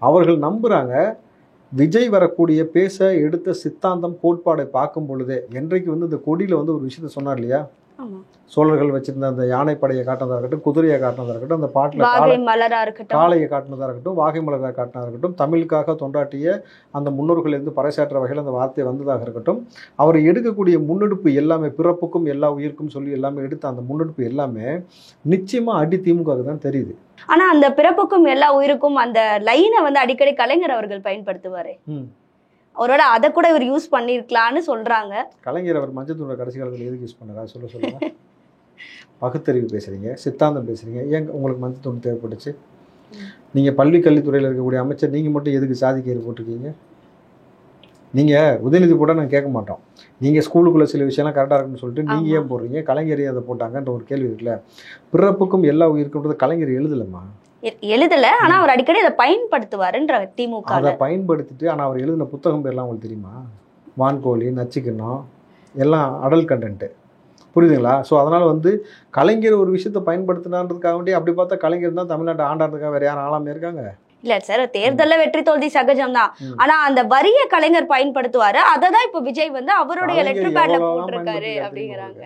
அவர்கள் நம்புகிறாங்க விஜய் வரக்கூடிய பேச எடுத்த சித்தாந்தம் கோட்பாடை பார்க்கும் பொழுதே. என்றைக்கு வந்து இந்த கொடியில் வந்து ஒரு விஷயத்த சொன்னார் இல்லையா, சோழர்கள் வச்சிருந்த அந்த யானைப்படையை காட்டினதாக இருக்கட்டும், குதிரையை காட்டினதாக இருக்கட்டும், அந்த பாட்டில் காளையை காட்டினதாக இருக்கட்டும், வாகை மலராக காட்டினதாக இருக்கட்டும், தமிழுக்காக தொண்டாட்டிய அந்த முன்னோர்களிலிருந்து பறைசாற்ற வகையில் அந்த வார்த்தை வந்ததாக இருக்கட்டும், அவர் எடுக்கக்கூடிய முன்னெடுப்பு எல்லாமே பிறப்புக்கும் எல்லா உயிருக்கும் சொல்லி எல்லாமே எடுத்த அந்த முன்னெடுப்பு எல்லாமே நிச்சயமாக அடி திமுகவுக்கு தான் தெரியுது. ஆனா அந்த பிறப்புக்கும் எல்லா உயிருக்கும் அந்த லைனை வந்து அடிக்கடி கலைஞர் அவர்கள் பயன்படுத்துவாரு. ஒருவேளை அதை கூட இவர் யூஸ் பண்ணிருக்கலாம்னு சொல்றாங்க. கலைஞர் அவர் மஞ்சள் தூண்டை கடைசி காலத்தில் எதுக்கு யூஸ் பண்ணாரா சொல்லுங்க. பகுத்தறிவு பேசுறீங்க, சித்தாந்தம் பேசுறீங்க, ஏன் உங்களுக்கு மஞ்சள் தூண்டு தேவைப்பட்டுச்சு? நீங்க பள்ளி கல்வித்துறையில் இருக்கக்கூடிய அமைச்சர், நீங்க மட்டும் எதுக்கு சாதி கயிறு போட்டிருக்கீங்க? நீங்க உதயநிதி போட நாங்கள் கேட்க மாட்டோம். நீங்க ஸ்கூலுக்குள்ள சில விஷயம்லாம் கரெக்டாக இருக்குன்னு சொல்லிட்டு நீங்க ஏன் போடுறீங்க? கலைஞரே அதை போட்டாங்கன்ற ஒரு கேள்வி இருக்குல்ல. பிறப்புக்கும் எல்லா உயிருக்குன்றது கலைஞர் எழுதலம்மா, எழுதல. ஆனா அவர் அடிக்கடி அதை பயன்படுத்துவாருன்ற திமுக. அதை பயன்படுத்திட்டு, ஆனா அவர் எழுதின புத்தகம் பேர்லாம் உங்களுக்கு தெரியுமா? வான்கோழி, நச்சுக்கணும், எல்லாம் அடல் கண்டென்ட்டு. புரியுதுங்களா? ஸோ அதனால வந்து கலைஞர் ஒரு விஷயத்தை பயன்படுத்தினான்றதுக்காக வேண்டி அப்படி பார்த்தா கலைஞர் தான் தமிழ்நாட்டை ஆண்டாடுறதுக்காக வேற யாரும் ஆளாமே இருக்காங்க? இல்ல சார், தேர்தல்ல வெற்றி தோல்வி சகஜம் தான். ஆனா அந்த வரிய கலைஞர் பயன்படுத்துவாரு. அததான் இப்ப விஜய் வந்து அவருடைய லெட்டர் பேட்ல போட்டிருக்காரு அப்படிங்கிறாங்க.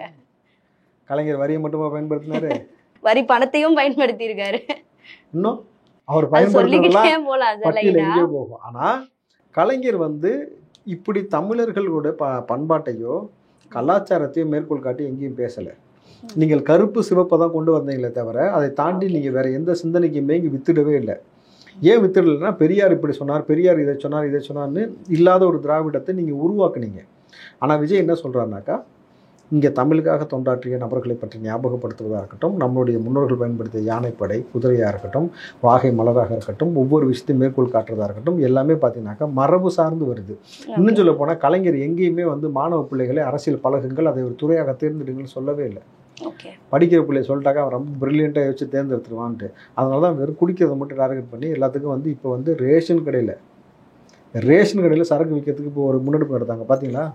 கலைஞர் வரியை மட்டுமா பயன்படுத்தினாரு? வரி பணத்தையும் பயன்படுத்தி இருக்காரு. இன்னும் அவர் பயன்படுத்தினதெல்லாம் போகும். ஆனா கலைஞர் வந்து இப்படி தமிழர்களோட பண்பாட்டையோ கலாச்சாரத்தையோ மேற்கோள் காட்டி எங்கேயும் பேசலை. நீங்கள் கருப்பு சிவப்பை தான் கொண்டு வந்தீங்களே தவிர அதை தாண்டி நீங்கள் வேற எந்த சிந்தனைக்குமே இங்கே வித்துடவே இல்லை. ஏன் வித்துடலைன்னா, பெரியார் இப்படி சொன்னார், பெரியார் இதை சொன்னார், இதை சொன்னார்னு இல்லாத ஒரு திராவிடத்தை நீங்கள் உருவாக்குனீங்க. ஆனால் விஜய் என்ன சொல்கிறாருனாக்கா, இங்கே தமிழுக்காக தொண்டாற்றிய நபர்களை பற்றி ஞாபகப்படுத்துவதாக இருக்கட்டும், நம்மளுடைய முன்னோர்கள் பயன்படுத்திய யானைப்படை, குதிரையாக இருக்கட்டும், வாகை மலராக இருக்கட்டும், ஒவ்வொரு விஷயத்தையும் மேற்கோள் காட்டுறதா இருக்கட்டும், எல்லாமே பார்த்தீங்கன்னாக்கா மரபு சார்ந்து வருது. இன்னும் சொல்ல போனால் கலைஞர் எங்கேயுமே வந்து மாணவ பிள்ளைகளை அரசியல் பழகுங்கள், அதை ஒரு துறையாக தேர்ந்தெடுங்கன்னு சொல்லவே இல்லை. படிக்கிற பிள்ளைய சொல்லிட்டாக்கா அவன் ரொம்ப பிரில்லியண்ட்டாக வச்சு தேர்ந்தெடுத்துருவான்ட்டு. அதனால தான் வெறும் குடிக்கிறத மட்டும் டார்கெட் பண்ணி எல்லாத்துக்கும் வந்து இப்போ வந்து ரேஷன் கடையில் சரக்கு விற்கிறதுக்கு இப்போ ஒரு முன்னெடுப்பு நடத்தாங்க பார்த்தீங்களா?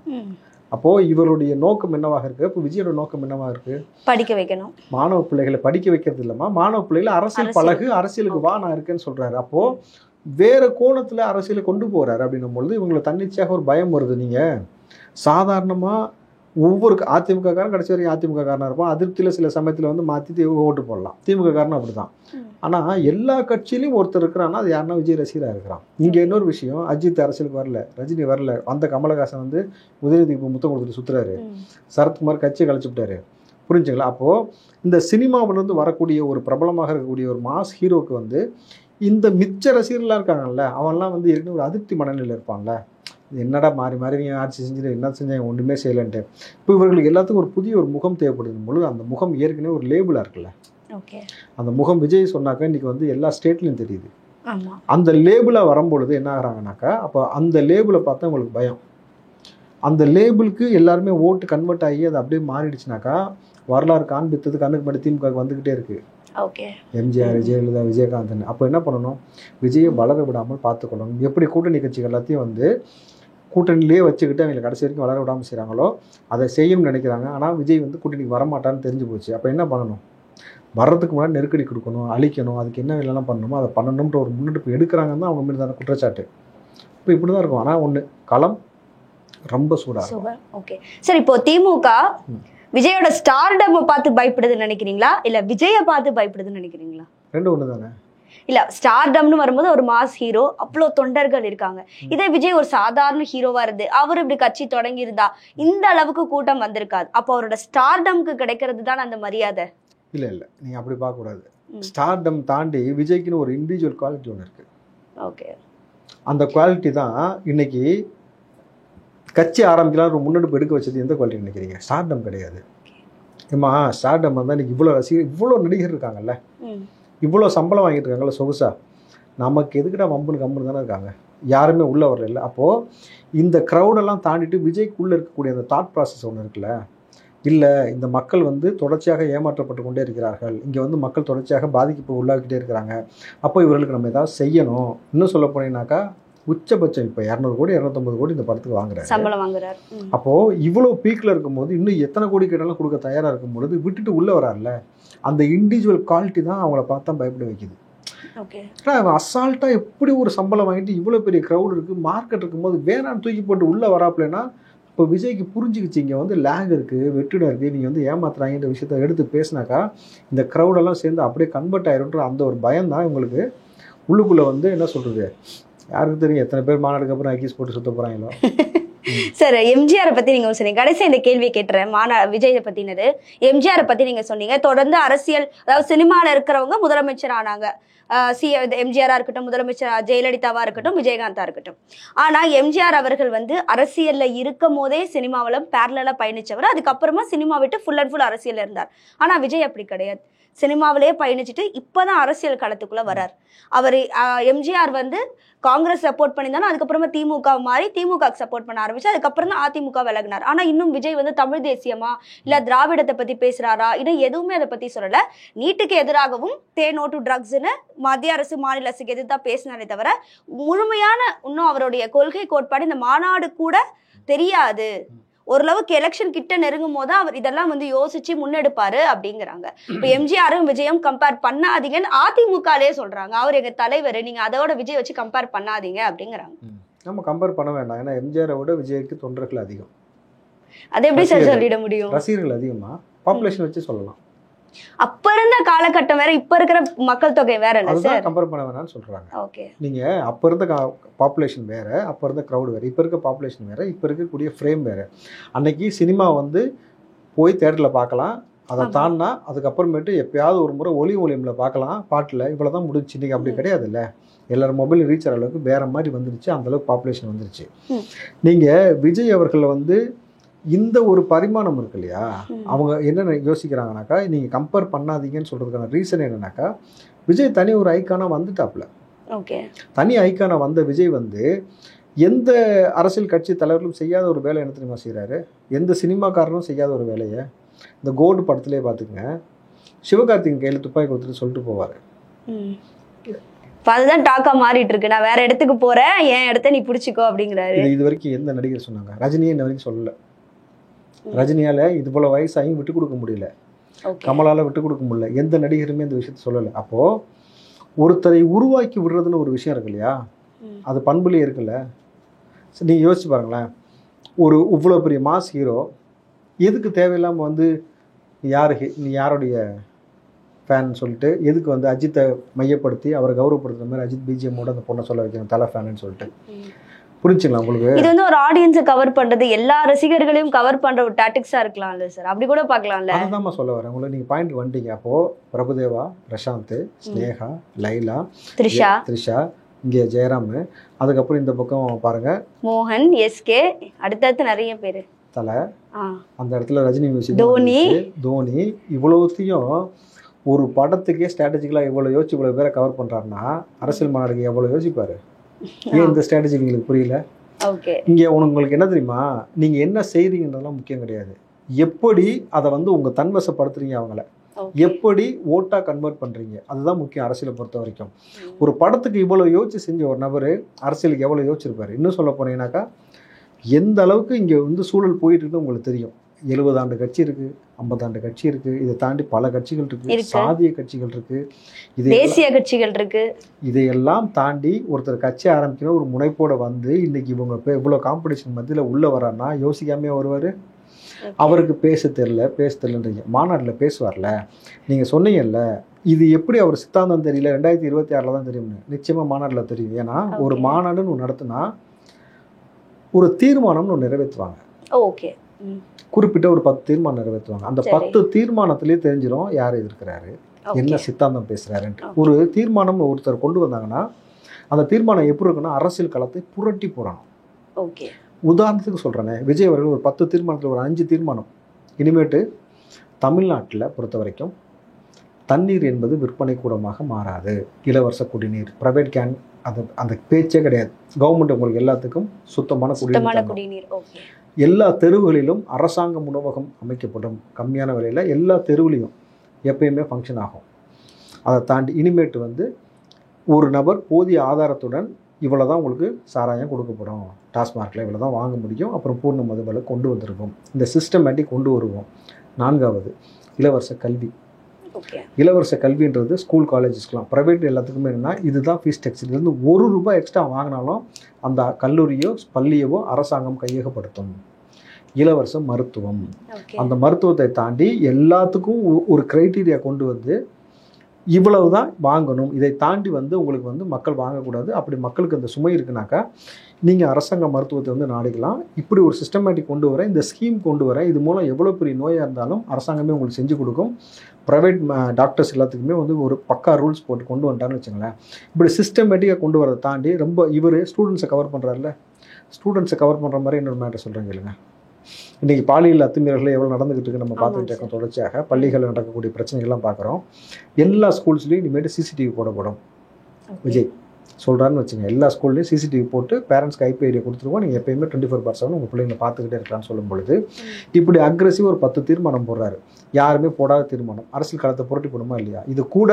அப்போது இவருடைய நோக்கம் என்னவாக இருக்குது? இப்போ விஜயோட நோக்கம் என்னவாக இருக்குது? படிக்க வைக்கணும். மாணவ பிள்ளைகளை படிக்க வைக்கிறது இல்லைம்மா, மாணவ பிள்ளைகளை அரசியல் பழகு, அரசியலுக்கு வா நான் இருக்கேன்னு சொல்கிறாரு. அப்போது வேறு கோணத்தில் அரசியலை கொண்டு போகிறாரு. அப்படின்னும் பொழுது இவங்களை தன்னிச்சையாக ஒரு பயம் வருது. நீங்கள் சாதாரணமாக ஒவ்வொரு அதிமுக காரன் கடைசி வரைக்கும் அதிமுக காரனாக இருப்பான். அதிருப்தியில் சில சமயத்தில் வந்து மாற்றி ஓட்டு போடலாம். திமுக காரனும் அப்படி தான். ஆனால் எல்லா கட்சியிலையும் ஒருத்தர் இருக்கிறான்னா அது யாருன்னா விஜய் ரசிகராக இருக்கிறான். இங்கே இன்னொரு விஷயம், அஜித் அரசியலுக்கு வரல, ரஜினி வரல, அந்த கமலஹாசன் வந்து உதயநிதிக்கு முத்தம் கொடுத்துட்டு சுற்றுறாரு, சரத்குமார் கட்சியை கழிச்சு விட்டாரு. புரிஞ்சுங்களா? அப்போது இந்த சினிமாவிலேருந்து வரக்கூடிய ஒரு பிரபலமாக இருக்கக்கூடிய ஒரு மாஸ் ஹீரோக்கு வந்து இந்த மிச்ச ரசிகர்களாக இருக்காங்கல்ல, அவன்லாம் வந்து ஏற்கனவே ஒரு அதிருப்தி மனநிலையில் இருப்பான்ல. என்னடா மாறி மாறி ஆட்சி செஞ்சுட்டு என்ன செஞ்சாங்க, ஒன்றுமே செய்யலைன்ட்டு. இப்போ இவர்களுக்கு எல்லாத்துக்கும் ஒரு புதிய ஒரு முகம் தேவைப்படுது பொழுது அந்த முகம் ஏற்கனவே ஒரு லேபிளாக இருக்குல்ல. அந்த முகம் விஜய் சொன்னாக்கா இன்றைக்கி வந்து எல்லா ஸ்டேட்லையும் தெரியுது. அந்த லேபிளாக வரும்பொழுது என்ன ஆகிறாங்கனாக்கா, அப்போ அந்த லேபிளை பார்த்தா உங்களுக்கு பயம். அந்த லேபிளுக்கு எல்லாருமே ஓட்டு கன்வெர்ட் ஆகி அது அப்படியே மாறிடுச்சுனாக்கா வரலாறு காண்பித்தது கண்ணுக்கு மட்டும் திமுக வந்துக்கிட்டே இருக்குது. எம்ஜிஆர், ஜெயலலிதா, விஜயகாந்தன். அப்போ என்ன பண்ணணும்? விஜயை வளர விடாமல் பார்த்துக்கொள்ளணும். எப்படி கூட்டணி கட்சிகள் எல்லாத்தையும் வந்து கூட்டணியிலே வச்சுக்கிட்டு அவங்களை கடைசி வரைக்கும் வளர விடாமல் செய்கிறாங்களோ அதை செய்யணும்னு நினைக்கிறாங்க. ஆனால் விஜய் வந்து கூட்டணிக்கு வரமாட்டான்னு தெரிஞ்சு போச்சு. அப்போ என்ன பண்ணணும்? வர்றதுக்கு முன்னாடி நெருக்கடி கொடுக்கணும், அழிக்கணும், அதுக்கு என்ன வேலைலாம் பண்ணணுமோ அதை பண்ணணுன்ற ஒரு முன்னெடுப்பு எடுக்கிறாங்கன்னு தான் அவங்க மீது தானே குற்றச்சாட்டு. இப்போ இப்படி தான் இருக்கும். ஆனால் ஒன்று, களம் ரொம்ப சூடாக. ஓகே சார், இப்போ திமுக விஜயோட ஸ்டார்டம் பார்த்து பயப்படுதுன்னு நினைக்கிறீங்களா, இல்லை விஜயை பார்த்து பயப்படுதுன்னு நினைக்கிறீங்களா? ரெண்டு ஒன்று தானே. இல்ல, ஸ்டார்டம்னு வரும்போது ஒரு மாஸ் ஹீரோ, அவ்வளோ தொண்டர்கள் இருக்காங்க. இதே விஜய் ஒரு சாதாரண ஹீரோவா இருந்து அவர் இப்படி கட்சி தொடங்கி இருந்தா இந்த அளவுக்கு கூட்டம் வந்திருக்காது. அப்போ அவரோட ஸ்டார்டம்க்கு கிடைக்கிறது தான் அந்த மரியாதை. இல்லை இல்லை, நீங்கள் அப்படி பார்க்கக்கூடாது. ஸ்டார்டம் தாண்டி விஜய்க்குன்னு ஒரு இண்டிவிஜுவல் குவாலிட்டி ஒன்று இருக்குது. ஓகே, அந்த குவாலிட்டி தான் இன்னைக்கு கட்சி ஆரம்பிக்கலாம் ஒரு முன்னெடுப்பு எடுக்க வச்சது. எந்த குவாலிட்டி நினைக்கிறீங்க? ஸ்டார்டம் கிடையாது. ஏமா ஸ்டார்டம் வந்தால் இன்னைக்கு இவ்வளோ ரசிகர், இவ்வளோ நடிகர் இருக்காங்கல்ல, இவ்வளோ சம்பளம் வாங்கிட்டு இருக்காங்கல்ல சொகுசா, நமக்கு எதுக்கிட்ட வம்புன்னு கம்புன்னு தானே இருக்காங்க. யாருமே உள்ளே வரல. அப்போது இந்த க்ரௌடெல்லாம் தாண்டிட்டு விஜய்க்குள்ளே இருக்கக்கூடிய அந்த தாட் ப்ராசஸ் ஒன்று இருக்குல்ல, இல்லை இந்த மக்கள் வந்து தொடர்ச்சியாக ஏமாற்றப்பட்டு கொண்டே இருக்கிறார்கள், இங்கே வந்து மக்கள் தொடர்ச்சியாக பாதிப்பு உள்ளாக்கிட்டே இருக்கிறாங்க, அப்போ இவர்களுக்கு நம்ம ஏதாவது செய்யணும். இன்னும் சொல்ல போனீங்கன்னாக்கா உச்சபட்சம் இப்போ 200 கோடி 250 கோடி இந்த படத்துக்கு வாங்குறாரு, சம்பளம் வாங்குறாரு. அப்போது இவ்வளோ பீக்கில் இருக்கும்போது இன்னும் எத்தனை கோடி கேட்டாலும் கொடுக்க தயாராக இருக்கும்போது விட்டுட்டு உள்ளே வராருல, அந்த இண்டிவிஜுவல் குவாலிட்டி தான் அவங்கள பார்த்தா பயப்பட வைக்குது. அசால்ட்டாக எப்படி ஒரு சம்பளம் வாங்கிட்டு இவ்வளோ பெரிய க்ரௌட் இருக்குது, மார்க்கெட் இருக்கும்போது வேணான்னு தூக்கி போட்டு உள்ளே வராப்லன்னா, இப்போ விஜய்க்கு புரிஞ்சுக்கிச்சு இங்கே வந்து லேக் இருக்குது, வெற்றிடம் இருக்குது, நீங்கள் வந்து ஏமாத்துறாங்கன்ற விஷயத்த எடுத்து பேசினாக்கா இந்த க்ரௌடெல்லாம் சேர்ந்து அப்படியே கன்வெர்ட் ஆயிருன்ற அந்த ஒரு பயம் தான் உங்களுக்கு உள்ளுக்குள்ளே வந்து என்ன சொல்கிறது, யாருக்கு தெரியும் எத்தனை பேர் மாநாடுக்கு அப்புறம் ஐக்கிஸ் போட்டு சுத்த போகிறாங்களோ. சார், எம்ஜிஆரை பத்தி நீங்க சொன்னீங்க, கடைசி இந்த கேள்வி கேட்டுறேன். விஜயை பத்தினது. எம்ஜிஆரை பத்தி நீங்க சொன்னீங்க, தொடர்ந்து அரசியல், அதாவது சினிமால இருக்கிறவங்க முதலமைச்சர் ஆனாங்க. எம்ஜிஆரா இருக்கட்டும், முதலமைச்சர் ஜெயலலிதாவா இருக்கட்டும், விஜயகாந்தா இருக்கட்டும். ஆனா எம்ஜிஆர் அவர்கள் வந்து அரசியல்ல இருக்கும் போதே சினிமாவில பேரலா பயணிச்சவர். அதுக்கப்புறமா சினிமா விட்டு ஃபுல் அண்ட் ஃபுல் அரசியல் இருந்தார். ஆனா விஜய் அப்படி கிடையாது. சினிமாவிலேயே பயணிச்சுட்டு இப்பதான் அரசியல் களத்துக்குள்ள வர்றார். அவர் எம்ஜிஆர் வந்து காங்கிரஸ் சப்போர்ட் பண்ணியிருந்தாலும் அதுக்கப்புறமா திமுக மாறி திமுக சப்போர்ட் பண்ண ஆரம்பிச்சு, அதுக்கப்புறம் தான் அதிமுக விலகினார். ஆனா இன்னும் விஜய் வந்து தமிழ் தேசியமா இல்ல திராவிடத்தை பத்தி பேசுறாரா, இன்னும் எதுவுமே அதை பத்தி சொல்லல. நீட்டுக்கு எதிராகவும் நோ டு ட்ரக்ஸ்ன்னு மத்திய அரசு மாநில அரசுக்கு எதிர்த்து பேசினாரே தவிர முழுமையான இன்னும் அவருடைய கொள்கை கோட்பாடு இந்த மாநாடு கூட தெரியாது. ஓரளவுக்கு எலெக்ஷன் கிட்ட நெருங்கும் போது அவர் இதெல்லாம் வந்து யோசிச்சு முன்னெடுப்பாரு அப்படிங்கிறாங்க. இப்ப எம்ஜிஆரும் விஜயும் கம்பேர் பண்ணாதீங்கன்னு அதிமுகலே சொல்றாங்க. அவர் எங்க தலைவர், நீங்க அதோட விஜய் வச்சு கம்பேர் பண்ணாதீங்க அப்படிங்கிறாங்க. நம்ம கம்பேர் பண்ண வேண்டாம், ஏன்னா எம்ஜிஆரை விட விஜய்க்கு தொண்டர்கள் அதிகம். அது எப்படி சார் சொல்லிட முடியும்? ரசிகர்கள் அதிகமா, பாப்புலேஷன் வச்சு சொல்லலாம். அப்ப இருந்த காலகட்டம் வேற, இப்ப இருக்கிற மக்கள் தொகை வேற இல்ல சார், கம்பேர் பண்ண வேணாம்னு சொல்றாங்க. ஓகே, நீங்க அப்ப இருந்த பாப்புலேஷன் வேற, அப்ப இருந்த கிரௌட் வேற, இப்ப இருக்க பாப்புலேஷன் வேற, இப்ப இருக்கக்கூடிய ஃப்ரேம் வேற. அன்னைக்கு சினிமா வந்து போய் தேட்டர்ல பார்க்கலாம், அதை தாண்டினா அதுக்கப்புறமேட்டு எப்பயாவது ஒரு முறை ஒளியம்ல பார்க்கலாம், பாட்டில் இவ்வளவுதான் முடிச்சு. இன்னைக்கு அப்படி கிடையாது இல்ல, எல்லாரும் மொபைல் ரீச் ஆகிற அளவுக்கு வேற மாதிரி வந்துருச்சு, அந்த அளவுக்கு பாப்புலேஷன் வந்துருச்சு. நீங்க விஜய் அவர்கள் வந்து இந்த ஒரு பரிமாணம் இருக்கு இல்லையா, அவங்க என்ன யோசிக்கிறாங்கனாக்கா, நீங்கள் கம்பேர் பண்ணாதீங்கன்னு சொல்கிறதுக்கான ரீசன் என்னன்னாக்கா, விஜய் தனி ஒரு ஐக்கானாக வந்துட்டாப்புல. ஓகே, தனி ஐக்கானாக வந்த விஜய் வந்து எந்த அரசியல் கட்சி தலைவர்களும் செய்யாத ஒரு வேலை என்ன தெரியுமா செய்கிறாரு, எந்த சினிமாக்காரனும் செய்யாத ஒரு வேலையை இந்த கோல்டு படத்திலே பார்த்துக்குங்க, சிவகார்த்திகேயன் கையில் துப்பாக்கி கொடுத்துட்டு சொல்லிட்டு போவார். அதுதான் டாக்கா மாறிட்டு இருக்கு, நான் வேற இடத்துக்கு போறேன், என் இடத்த நீ பிடிச்சிக்கோ அப்படிங்கிறாரு. இது வரைக்கும் எந்த நடிகர் சொன்னாங்க? ரஜினியே இன்ன வரைக்கும் சொல்லலை. ரஜினியால் இது போல் வயசாகியும் விட்டு கொடுக்க முடியல, கமலால் விட்டு கொடுக்க முடியல, எந்த நடிகருமே இந்த விஷயத்த சொல்லலை. அப்போது ஒருத்தரை உருவாக்கி விடுறதுன்னு ஒரு விஷயம் இருக்கு இல்லையா, அது பண்புலேயே இருக்குல்ல. நீங்கள் யோசிச்சு பாருங்களேன், ஒரு இவ்வளோ பெரிய மாஸ் ஹீரோ எதுக்கு தேவையில்லாமல் வந்து நீ யாருடைய ஃபேன் சொல்லிட்டு எதுக்கு வந்து அஜித்தை மையப்படுத்தி அவரை கௌரவப்படுத்துகிற மாதிரி அஜித் பிஜிஎம்மோட அந்த பொண்ணை சொல்ல வைக்கணும் தலை ஃபேனுன்னு சொல்லிட்டு. புரிஞ்சுங்களா உங்களுக்கு? இது வந்து ஒரு ஆடியன்ஸை கவர் பண்றது, எல்லா ரசிகர்களையும் கவர் பண்ற ஒரு டாக்டிக்ஸா இருக்கலாம்ல சார், அப்படி கூட பார்க்கலாம்ல. அதுதான் சொல்ல வரேன் உங்களுக்கு, நீங்க பாயிண்ட் வந்துட்டீங்க. அப்போ பிரபுதேவா, பிரசாந்த், ஸ்னேகா, லைலா, த்ரிஷா, இங்கே ஜெயராம், அதுக்கப்புறம் இந்த பக்கம் பாருங்க மோகன், எஸ்கே, அடுத்தடுத்து நிறைய பேரு, தலை, அந்த இடத்துல ரஜினி மியூசிக், தோனி, இவ்வளவுத்தையும் ஒரு படத்துக்கே ஸ்ட்ராட்டஜிக்கலாக இவ்வளோ யோசிச்சு இவ்வளோ பேரை கவர் பண்ணுறாருன்னா அரசியல் மாநாடுக்கு எவ்வளோ யோசிப்பாரு. ஏன் இந்த ஸ்ட்ராட்டஜி உங்களுக்கு புரியல? இங்கே உங்களுக்கு என்ன தெரியுமா, நீங்கள் என்ன செய்கிறீங்கன்றதெல்லாம் முக்கியம் கிடையாது, எப்படி அதை வந்து உங்கள் தன்வசப்படுத்துறீங்க, அவங்கள எப்படி ஓட்டாக கன்வெர்ட் பண்ணுறீங்க, அதுதான் முக்கியம் அரசியலை பொறுத்த வரைக்கும். ஒரு படத்துக்கு இவ்வளோ யோசிச்சு செஞ்ச ஒரு நபர் அரசியலுக்கு எவ்வளோ யோசிச்சிருப்பாரு. இன்னும் சொல்ல போனீங்கன்னாக்கா, எந்த அளவுக்கு இங்கே வந்து சூழல் போயிட்டு இருக்குன்னு உங்களுக்கு தெரியும். 70 ஆண்டு கட்சி இருக்குது, 50 ஆண்டு கட்சி இருக்குது, இதை தாண்டி பல கட்சிகள் இருக்குது, சாதிய கட்சிகள் இருக்குது, தேசிய கட்சிகள் இருக்கு. இதையெல்லாம் தாண்டி ஒருத்தர் கட்சி ஆரம்பிக்கணும் ஒரு முனைப்போட வந்து இன்னைக்கு இவங்க இவ்வளோ காம்படிஷன் மத்தியில் உள்ள வரான்னா யோசிக்காமே வருவார். அவருக்கு பேச தெரியலன்றீங்க, மாநாட்டில் பேசுவார்ல. நீங்கள் சொன்னீங்கல்ல, இது எப்படி அவர் சித்தாந்தம் தெரியல, 2026 தான் தெரியும்னு. நிச்சயமாக மாநாட்டில் தெரியும். ஏன்னா ஒரு மாநாடுன்னு ஒன்று நடத்துனா ஒரு தீர்மானம்னு ஒன்று நிறைவேற்றுவாங்க. ஓகே, குறிப்பிட்ட ஒரு 10 தீர்மானம் நிறைவேற்றுவாங்க. அந்த 10 தீர்மானத்திலேயே தெரிஞ்சிடும் யார் எதிர்க்கிறாரு, என்ன சித்தாந்தம் பேசுறாருன்ட்டு. ஒரு தீர்மானம் ஒருத்தர் கொண்டு வந்தாங்கன்னா அந்த தீர்மானம் எப்படி இருக்குன்னா அரசியல் களத்தை புரட்டி போடணும். உதாரணத்துக்கு சொல்கிறேனே, விஜய் அவர்கள் ஒரு 10 தீர்மானத்தில் ஒரு 5 தீர்மானம் இனிமேட்டு தமிழ்நாட்டில் பொறுத்த வரைக்கும் தண்ணீர் என்பது விற்பனை கூடமாக மாறாது. இலவச குடிநீர், ப்ரைவேட் கேன், அது அந்த பேச்சே கிடையாது. கவர்மெண்ட் உங்களுக்கு எல்லாத்துக்கும் சுத்தமான குடிநீர். எல்லா தெருவுகளிலும் அரசாங்க உணவகம் அமைக்கப்படும். கம்மியான விலையில் எல்லா தெருவுலையும் எப்பயுமே ஃபங்க்ஷன் ஆகும். அதை தாண்டி இனிமேட்டு வந்து ஒரு நபர் போதிய ஆதாரத்துடன் இவ்வளோ தான் உங்களுக்கு சாராயம் கொடுக்கப்படும், டாஸ்மார்க்கில் இவ்வளோ தான் வாங்க முடியும், அப்புறம் பூர்ண மதுபாலை கொண்டு வந்திருக்கும். இந்த சிஸ்டமேட்டிக் கொண்டு வருவோம். 4வது இலவச கல்வி. இலவச கல்வின்றது ஸ்கூல் காலேஜஸ்க்கெலாம், ப்ரைவேட் எல்லாத்துக்குமே என்னென்னா இதுதான் ஃபீஸ் ஸ்ட்ரக்சர். இதுலேருந்து ₹1 எக்ஸ்ட்ரா வாங்கினாலும் அந்த கல்லூரியோ பள்ளியவோ அரசாங்கம் கையகப்படுத்தும். இலவச மருத்துவம். அந்த மருத்துவத்தை தாண்டி எல்லாத்துக்கும் ஒரு க்ரைட்டீரியா கொண்டு வந்து இவ்வளவு தான் வாங்கணும், இதை தாண்டி வந்து உங்களுக்கு வந்து மக்கள் வாங்கக்கூடாது. அப்படி மக்களுக்கு அந்த சுமை இருக்குனாக்கா நீங்கள் அரசாங்க மருத்துவத்தை வந்து நாடிக்கலாம். இப்படி ஒரு சிஸ்டமேட்டிக் கொண்டு வர, இந்த ஸ்கீம் கொண்டு வர, இது மூலம் எவ்வளோ பெரிய நோயாக இருந்தாலும் அரசாங்கமே உங்களுக்கு செஞ்சு கொடுக்கும். ப்ரைவேட் டாக்டர்ஸ் எல்லாத்துக்குமே வந்து ஒரு பக்கா ரூல்ஸ் போட்டு கொண்டு வந்துட்டான்னு வச்சுங்களேன். இப்படி சிஸ்டமேட்டிக்காக கொண்டு வரதை தாண்டி ரொம்ப இவர் ஸ்டூடெண்ட்ஸை கவர் பண்ணுறாருல, ஸ்டூடெண்ட்ஸை கவர் பண்ணுற மாதிரி இன்னொரு மேட்டர் சொல்கிறேங்க இல்லைங்க. இன்றைக்கி பாலியல் அத்துமீறல்கள் எவ்வளோ நடந்துகிட்டு இருக்கு நம்ம பார்த்துக்கிட்டு இருக்கோம். தொடர்ச்சியாக பள்ளிகளில் நடக்கக்கூடிய பிரச்சனைகள்லாம் பார்க்குறோம். எல்லா ஸ்கூல்ஸ்லேயும் இனிமேட்டு சிசிடிவி போடப்படும். விஜய் சொல்கிறாருன்னு வச்சுங்க, எல்லா ஸ்கூல்லையும் சிசிடிவி போட்டு பேரண்ட்ஸ்க்கு ஐபி ஐடியா கொடுத்துருவோம், நீங்கள் எப்பயுமே 24/7 உங்கள் பிள்ளைங்களை பார்த்துக்கிட்டே இருக்கலான்னு சொல்லும் பொழுது இப்படி அக்ரெசிவ் ஒரு 10 தீர்மானம் போடுறாரு. யாருமே போடாத தீர்மானம். அரசியல் காலத்தை புரட்டி போடுமா இல்லையா? இது கூட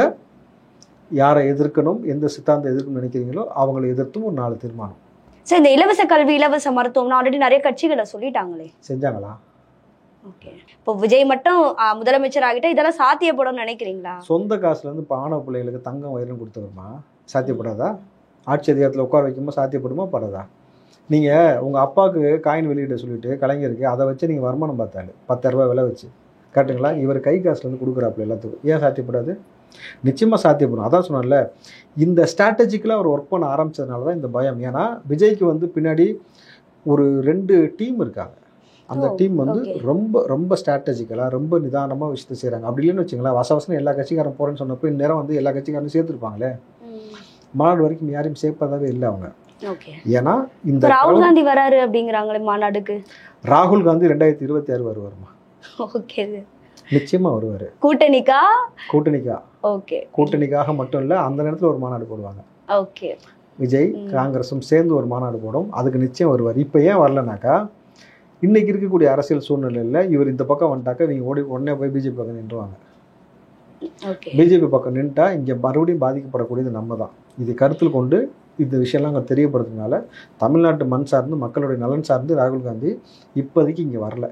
யாரை எதிர்க்கணும், எந்த சித்தாந்தம் எதிர்க்கணும்னு நினைக்கிறீங்களோ அவங்களை எதிர்த்தும் ஒரு 4 தீர்மானம். சார், இந்த இலவச கல்வி, இலவச மருத்துவம்னா ஆல்ரெடி நிறைய கட்சிகளை சொல்லிட்டாங்களே, செஞ்சாங்களா? ஓகே, இப்போ விஜய் மட்டும் முதலமைச்சர் ஆகிட்ட இதெல்லாம் சாத்தியப்படும் நினைக்கிறீங்களா? சொந்த காசுல இருந்து ஆணவ பிள்ளைகளுக்கு தங்கம் வயிறுன்னு கொடுத்துருமா? சாத்தியப்படாதா? ஆட்சி அதிகாரத்தில் உட்கார வைக்கும்போது சாத்தியப்படுமா படாதா? நீங்கள் உங்கள் அப்பாவுக்கு காயின் வெளியிட சொல்லிட்டு கலைஞருக்கு அதை வச்சு நீங்கள் வருமானம் பார்த்தாரு 10,000 விலை வச்சு, கரெக்டுங்களா? இவர் கை காசுலேருந்து கொடுக்குறாப்புல எல்லாத்துக்கும். ஏன் சாத்தியப்படாது? நிச்சயமாக சாத்தியப்படும். அதான் சொன்னால, இந்த ஸ்ட்ராட்டஜிக்கலாக அவர் ஒர்க் பண்ண ஆரம்பித்ததுனால தான் இந்த பயம். ஏன்னா விஜய்க்கு வந்து பின்னாடி ஒரு 2 டீம் இருக்காங்க. அந்த டீம் வந்து ரொம்ப ரொம்ப ஸ்ட்ராட்டஜிக்கலாக ரொம்ப நிதானமாக விஷயத்தை செய்கிறாங்க. அப்படி இல்லைன்னு வச்சுங்களேன், வசவசனம் எல்லா கட்சிக்காரன் போகிறேன்னு சொன்னப்போ இந்நேரம் வந்து எல்லா கட்சிக்காரனும் சேர்த்துருப்பாங்களே. மாநாடு வரைக்கும் யாரையும் சேர்ப்பதாவே இல்லை அவங்க. ஏன்னா இந்த ராகுல் காந்தி வராரு அப்படிங்கிறாங்களே மாநாடுக்கு. ராகுல் காந்தி 2026 வருவாருமா? ஓகே, நிச்சயமா வருவாரு. கூட்டணிக்கா? ஓகே, கூட்டணிக்காக மட்டும் இல்லை, அந்த நேரத்தில் ஒரு மாநாடு போடுவாங்க. ஓகே, விஜய் காங்கிரஸும் சேர்ந்து ஒரு மாநாடு போடும், அதுக்கு நிச்சயம் வருவார். இப்போ ஏன் வரலனாக்கா, இன்னைக்கு இருக்கக்கூடிய அரசியல் சூழ்நிலையில் இவர் இந்த பக்கம் வந்துட்டாக்கா இவங்க உடனே போய் பிஜேபி பக்கம் நின்றுவாங்க. பிஜேபி பக்கம் நின்றுட்டா இங்கே மறுபடியும் பாதிக்கப்படக்கூடியது நம்ம தான். இதை கருத்தில் கொண்டு இந்த விஷயம்லாம் அங்கே தெரியப்படுறதுனால தமிழ்நாட்டு மண் சார்ந்து மக்களுடைய நலன் சார்ந்து ராகுல் காந்தி இப்போதைக்கு இங்கே வரல.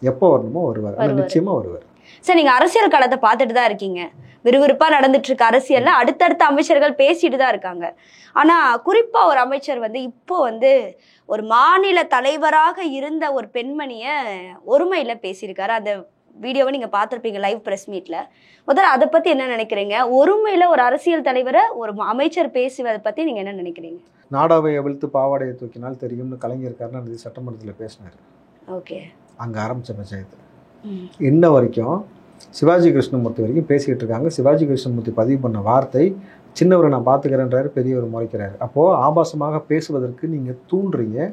எப்போ வரணுமோ வருவார், ஆனால் நிச்சயமாக வருவார். சார், நீங்கள் அரசியல் களத்தை பார்த்துட்டு தான் இருக்கீங்க. விறுவிறுப்பாக நடந்துட்டு இருக்க அரசியலில் அடுத்தடுத்த அமைச்சர்கள் பேசிட்டு தான் இருக்காங்க. ஆனால் குறிப்பாக ஒரு அமைச்சர் வந்து இப்போ வந்து ஒரு மாநில தலைவராக இருந்த ஒரு பெண்மணியை ஒருமையில் பேசியிருக்காரு. அந்த வீடியோவை நீங்கள் பார்த்துருப்பீங்க லைவ் ப்ரெஸ் மீட்டில். முதல்ல அதை பற்றி என்ன நினைக்கிறீங்க? ஒருமையில் ஒரு அரசியல் தலைவரை ஒரு அமைச்சர் பேசுவதை பற்றி நீங்கள் என்ன நினைக்கிறீங்க? நாடாவை அவிழ்த்து பாவாடையை தூக்கினால் தெரியும்னு கலைஞர் கருணாநிதி சட்டமன்றத்தில் பேசினார். ஓகே, அங்கே ஆரம்பித்த பஞ்சாயத்து இன்ன வரைக்கும் சிவாஜி கிருஷ்ணமூர்த்தி வரைக்கும் பேசிக்கிட்டு இருக்காங்க. சிவாஜி கிருஷ்ணமூர்த்தி பதிவு பண்ண வார்த்தை, சின்னவரை நான் பார்த்துக்கிறேன்றாரு, பெரியவர் முறைக்கிறாரு. அப்போது ஆபாசமாக பேசுவதற்கு நீங்கள் தூண்டுறீங்க,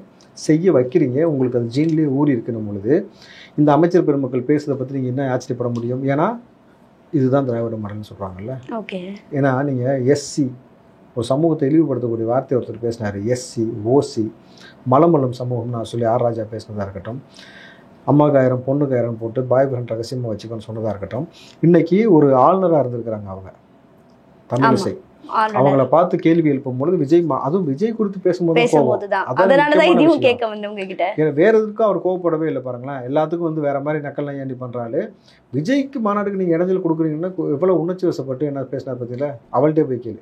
செய்ய வைக்கிறீங்க, உங்களுக்கு அது ஜீன்லேயே ஊறி இருக்கணும் பொழுது இந்த அமைச்சர் பெருமக்கள் பேசுறதை பற்றி நீங்கள் என்ன ஆச்சரியப்பட முடியும்? ஏன்னா இதுதான் திராவிட மாடல்னு சொல்கிறாங்கல்ல. ஓகே, ஏன்னா நீங்கள் எஸ்சி ஒரு சமூகத்தை இழிவுபடுத்தக்கூடிய வார்த்தை ஒருத்தர் பேசினார். எஸ்சி, ஓசி, மலமல்லம் சமூகம் நான் சொல்லி ஆர் ராஜா பேசினதாக இருக்கட்டும், அம்மாவுக்கு 1000 பொண்ணுக்கு 1000 போட்டு பாய் ஃப்ரெண்ட் ரகசியமாக வச்சுக்கோன்னு சொன்னதாக இருக்கட்டும், இன்றைக்கி ஒரு ஆளுநராக இருந்திருக்கிறாங்க அவங்க தமிழிசை. அவங்கள பார்த்து கேள்வி எழுப்பும் பொழுது விஜய், அதுவும் விஜய் குறித்து பேசும்போது வேற எதுக்கும் அவர் கோவப்படவே இல்லை. பாருங்களேன், எல்லாத்துக்கும் வந்து வேற மாதிரி நக்கல் ஏண்டி பண்றாரு. விஜய்க்கு மாநாடுக்கு நீங்க இடைஞ்சல் கொடுக்குறீங்கன்னா எவ்வளவு உணர்ச்சி வசப்பட்டு என்ன பேசினார் பத்தியில, அவள்கிட்ட போய் கேளு.